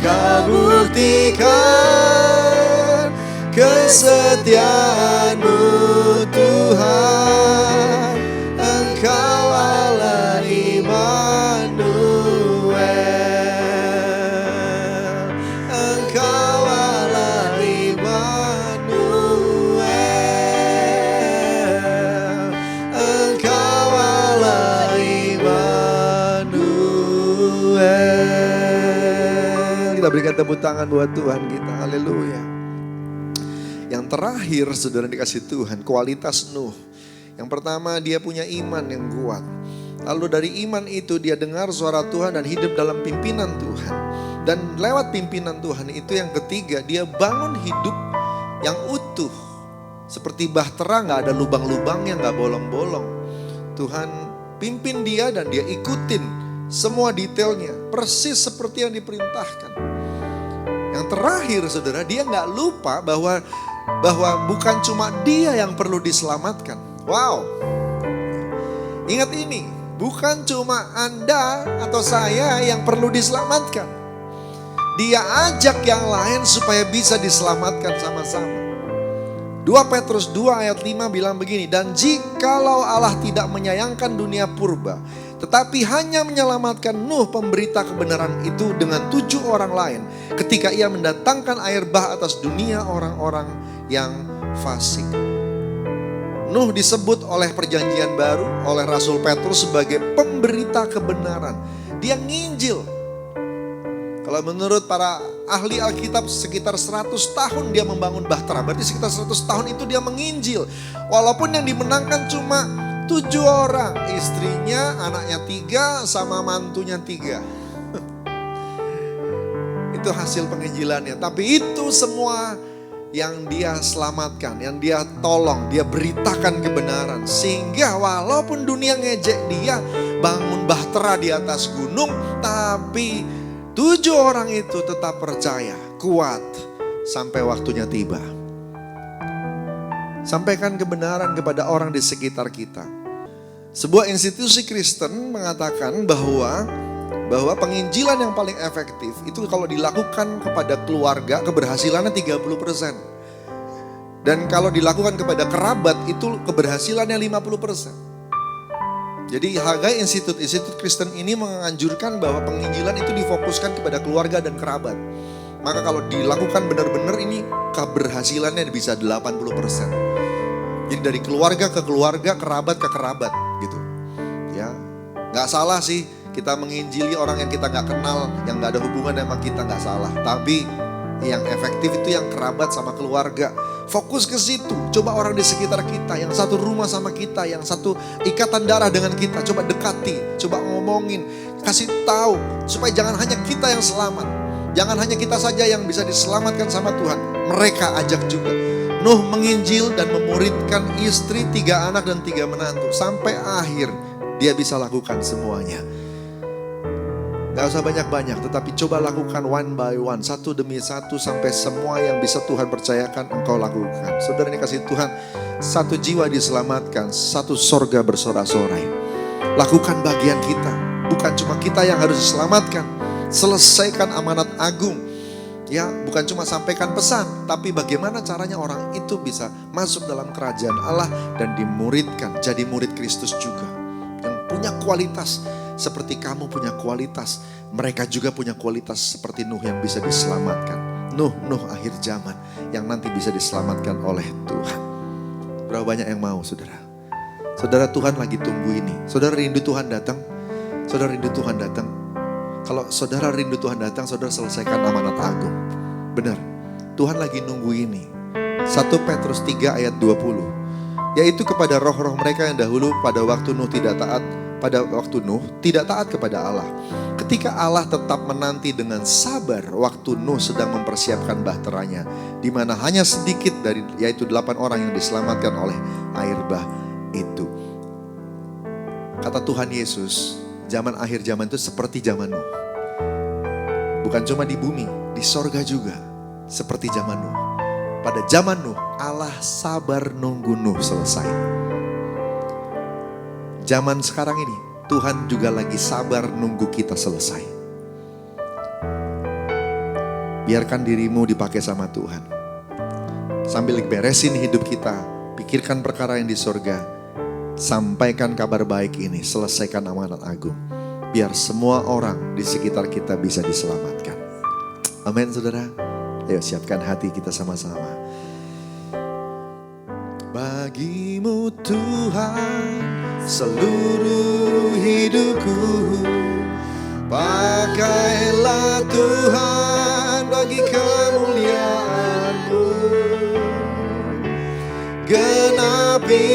Kau buktikan kesetiaan-Mu Tuhan. Engkau Allah Immanuel. Engkau Allah Immanuel. Engkau Allah Immanuel. Kita berikan tepuk tangan buat Tuhan kita. Haleluya. Yang terakhir, saudara dikasih Tuhan, kualitas Nuh. Yang pertama, dia punya iman yang kuat. Lalu dari iman itu dia dengar suara Tuhan dan hidup dalam pimpinan Tuhan. Dan lewat pimpinan Tuhan itu yang ketiga, dia bangun hidup yang utuh. Seperti bahtera, gak ada lubang-lubangnya, gak bolong-bolong. Tuhan pimpin dia dan dia ikutin semua detailnya. Persis seperti yang diperintahkan. Yang terakhir saudara, dia gak lupa bahwa bukan cuma dia yang perlu diselamatkan. Wow. Ingat ini, bukan cuma Anda atau saya yang perlu diselamatkan. Dia ajak yang lain supaya bisa diselamatkan sama-sama. 2 Petrus 2 ayat 5 bilang begini, dan jikalau Allah tidak menyayangkan dunia purba, tetapi hanya menyelamatkan Nuh pemberita kebenaran itu dengan 7 orang lain, ketika ia mendatangkan air bah atas dunia orang-orang yang fasik. Nuh disebut oleh perjanjian baru, oleh Rasul Petrus sebagai pemberita kebenaran. Dia nginjil. Kalau menurut para ahli Alkitab sekitar 100 tahun dia membangun bahtera. Berarti sekitar 100 tahun itu dia menginjil. Walaupun yang dimenangkan cuma 7 orang. Istrinya, anaknya 3 sama mantunya 3. Itu hasil penginjilannya. Tapi itu semua yang dia selamatkan, yang dia tolong, dia beritakan kebenaran. Sehingga walaupun dunia ngejek dia bangun bahtera di atas gunung, tapi 7 orang itu tetap percaya, kuat sampai waktunya tiba. Sampaikan kebenaran kepada orang di sekitar kita. Sebuah institusi Kristen mengatakan bahwa bahwa penginjilan yang paling efektif itu kalau dilakukan kepada keluarga, keberhasilannya 30%. Dan kalau dilakukan kepada kerabat itu keberhasilannya 50%. Jadi Hagai Institut Kristen ini menganjurkan bahwa penginjilan itu difokuskan kepada keluarga dan kerabat. Maka kalau dilakukan benar-benar ini keberhasilannya bisa 80%. Jadi dari keluarga ke keluarga, kerabat ke kerabat gitu. Ya, nggak salah sih kita menginjili orang yang kita nggak kenal, yang nggak ada hubungan sama kita, nggak salah. Tapi yang efektif itu yang kerabat sama keluarga. Fokus ke situ. Coba orang di sekitar kita, yang satu rumah sama kita, yang satu ikatan darah dengan kita, coba dekati, coba ngomongin, kasih tahu supaya jangan hanya kita yang selamat. Jangan hanya kita saja yang bisa diselamatkan sama Tuhan. Mereka ajak juga. Nuh menginjil dan memuridkan istri, 3 anak dan 3 menantu. Sampai akhir dia bisa lakukan semuanya. Gak usah banyak-banyak, tetapi coba lakukan one by one, satu demi satu, sampai semua yang bisa Tuhan percayakan engkau lakukan. Saudara ini kasih Tuhan, 1 jiwa diselamatkan, 1 sorga bersorak-sorai. Lakukan bagian kita, bukan cuma kita yang harus diselamatkan. Selesaikan amanat agung. Ya, bukan cuma sampaikan pesan, tapi bagaimana caranya orang itu bisa masuk dalam kerajaan Allah dan dimuridkan, jadi murid Kristus juga. Yang punya kualitas seperti kamu punya kualitas, mereka juga punya kualitas seperti Nuh yang bisa diselamatkan. Nuh akhir zaman yang nanti bisa diselamatkan oleh Tuhan. Berapa banyak yang mau, saudara? Saudara, Tuhan lagi tunggu ini. Saudara rindu Tuhan datang? Saudara rindu Tuhan datang? Kalau saudara rindu Tuhan datang, saudara selesaikan amanat agung. Benar, Tuhan lagi nunggu ini. 1 Petrus 3 ayat 20. Yaitu kepada roh-roh mereka yang dahulu pada waktu Nuh tidak taat kepada Allah. Ketika Allah tetap menanti dengan sabar waktu Nuh sedang mempersiapkan bahteranya, di mana hanya sedikit dari yaitu 8 orang yang diselamatkan oleh air bah itu. Kata Tuhan Yesus, zaman akhir zaman itu seperti zaman Nuh. Bukan cuma di bumi, di sorga juga seperti zaman Nuh. Pada zaman Nuh, Allah sabar nunggu Nuh selesai. Zaman sekarang ini, Tuhan juga lagi sabar nunggu kita selesai. Biarkan dirimu dipakai sama Tuhan. Sambil beresin hidup kita, pikirkan perkara yang di sorga. Sampaikan kabar baik ini, selesaikan amanat agung. Biar semua orang di sekitar kita bisa diselamatkan. Amin, saudara. Ayo siapkan hati kita sama-sama. Bagimu Tuhan seluruh hidupku, pakailah Tuhan bagi kemuliaan-Mu. Genapi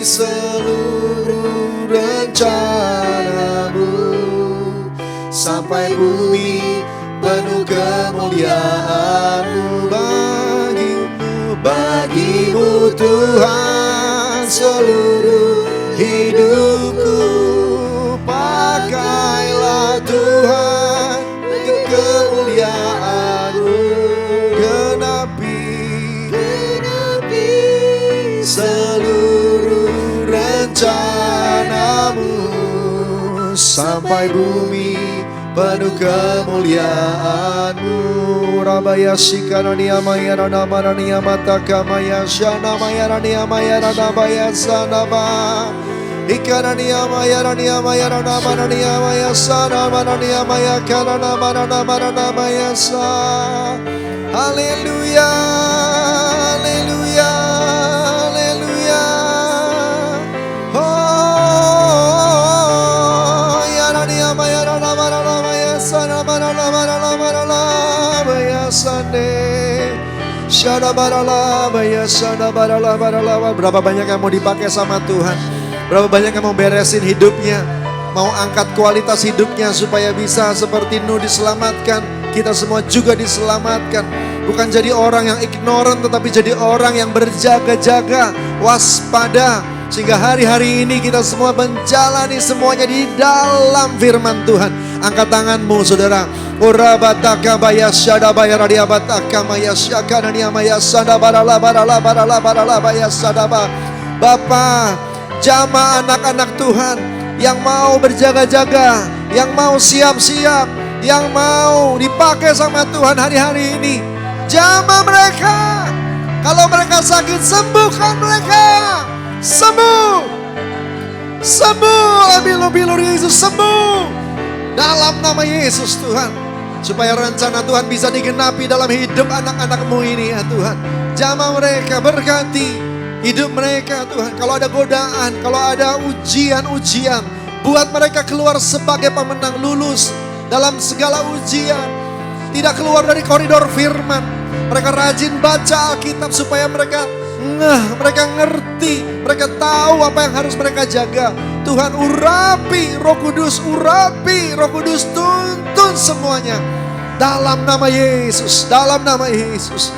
seluruh rencana-Mu, sampai bumi penuh kemuliaan-Mu. Bagimu Tuhan seluruh hidupku, pakailah Tuhan bagi kemuliaan-Mu. Genapi seluruh rencana-Mu, sampai bumi penuh kemuliaan-Mu. Rabaya sikana niyamaya ranamana niyamataka maya shana maya raniyamaya ranabaya sanaba. Ikana niyamaya raniyamaya ranamana niyamaya sana mana niyamaya karana mana namana namaya sa. Haleluya, haleluya, haleluya. Oh, ya raniyamaya ranamana namaya sana mana namana namana namaya sane. Berapa banyak yang mau dipakai sama Tuhan? Berapa banyak yang mau beresin hidupnya? Mau angkat kualitas hidupnya supaya bisa seperti Nuh diselamatkan. Kita semua juga diselamatkan. Bukan jadi orang yang ignorant, tetapi jadi orang yang berjaga-jaga, waspada. Sehingga hari-hari ini kita semua menjalani semuanya di dalam firman Tuhan. Angkat tanganmu saudara. Urabataka bayasyada bayaradiabataka mayasyaka naniyamayasada barala barala barala barala bayasadaba. Bapa, jamaah anak-anak Tuhan yang mau berjaga-jaga, yang mau siap-siap, yang mau dipakai sama Tuhan hari-hari ini. Jamah mereka. Kalau mereka sakit, sembuhkan mereka. Sembuh. Sembuh, ambil Yesus, sembuh. Dalam nama Yesus Tuhan. Supaya rencana Tuhan bisa digenapi dalam hidup anak-anak-Mu ini ya Tuhan. Jamah mereka, berkati hidup mereka Tuhan. Kalau ada godaan, kalau ada ujian-ujian, buat mereka keluar sebagai pemenang, lulus dalam segala ujian. Tidak keluar dari koridor firman. Mereka rajin baca Alkitab supaya mereka mereka ngerti, mereka tahu apa yang harus mereka jaga. Tuhan urapi, Roh Kudus urapi, Roh Kudus tuntun semuanya. Dalam nama Yesus, dalam nama Yesus.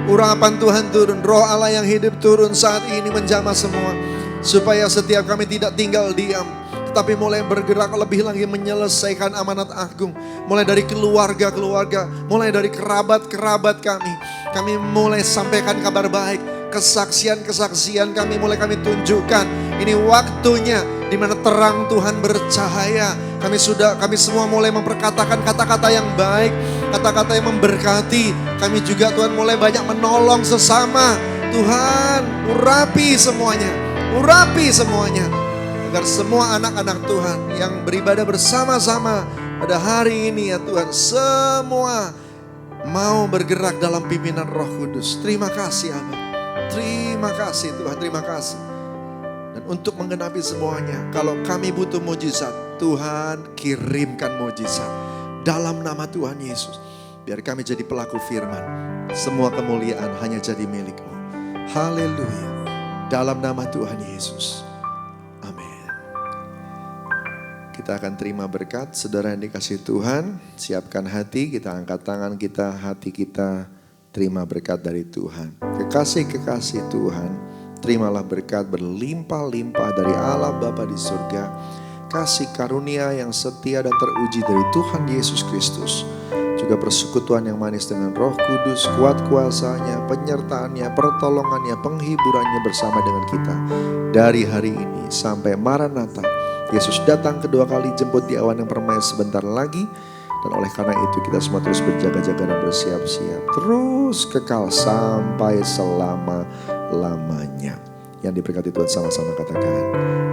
Urapan Tuhan turun, Roh Allah yang hidup turun saat ini menjamah semua. Supaya setiap kami tidak tinggal diam, tetapi mulai bergerak lebih lagi menyelesaikan amanat agung. Mulai dari keluarga-keluarga, mulai dari kerabat-kerabat kami. Kami mulai sampaikan kabar baik. Kesaksian-kesaksian kami mulai kami tunjukkan. Ini waktunya di mana terang Tuhan bercahaya. Kami semua mulai memperkatakan kata-kata yang baik, kata-kata yang memberkati. Kami juga Tuhan mulai banyak menolong sesama. Tuhan urapi semuanya, urapi semuanya. Agar semua anak-anak Tuhan yang beribadah bersama-sama pada hari ini ya Tuhan, semua mau bergerak dalam pimpinan Roh Kudus. Terima kasih Abah. Terima kasih Tuhan, terima kasih. Dan untuk menggenapi semuanya, kalau kami butuh mujizat, Tuhan kirimkan mujizat. Dalam nama Tuhan Yesus, biar kami jadi pelaku firman. Semua kemuliaan hanya jadi milik-Mu. Haleluya. Dalam nama Tuhan Yesus. Amin. Kita akan terima berkat. Saudara yang dikasihi Tuhan, siapkan hati, kita angkat tangan kita, hati kita terima berkat dari Tuhan. Kekasih-kekasih Tuhan, terimalah berkat berlimpah-limpah dari Allah Bapa di surga. Kasih karunia yang setia dan teruji dari Tuhan Yesus Kristus. Juga persekutuan yang manis dengan Roh Kudus, kuat kuasanya, penyertaannya, pertolongannya, penghiburannya bersama dengan kita. Dari hari ini sampai Maranatha, Yesus datang kedua kali, jemput di awan yang permai sebentar lagi. Dan oleh karena itu kita semua terus berjaga-jaga dan bersiap-siap. Terus kekal sampai selama-lamanya. Yang diberkati Tuhan sama-sama katakan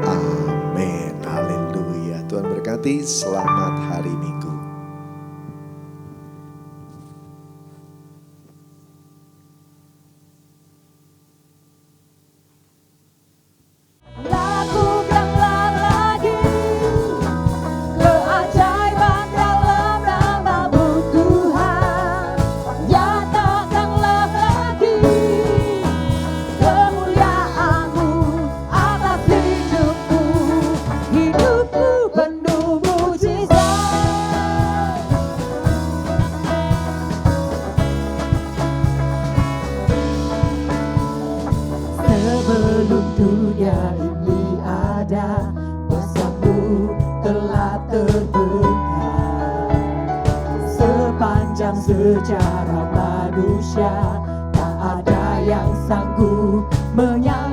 amin. Haleluya. Tuhan berkati, selamat hari Minggu. Lakukanlah lagi keajaiban dalam nama-Mu Tuhan. Nyatakanlah lagi kemuliaan-Mu atas hidupku. Hidupku penuh mujizat. Sebelum dunia ini ada, pesan-Mu telah terbentang. Sepanjang sejarah manusia, tak ada yang sanggup menyangkal.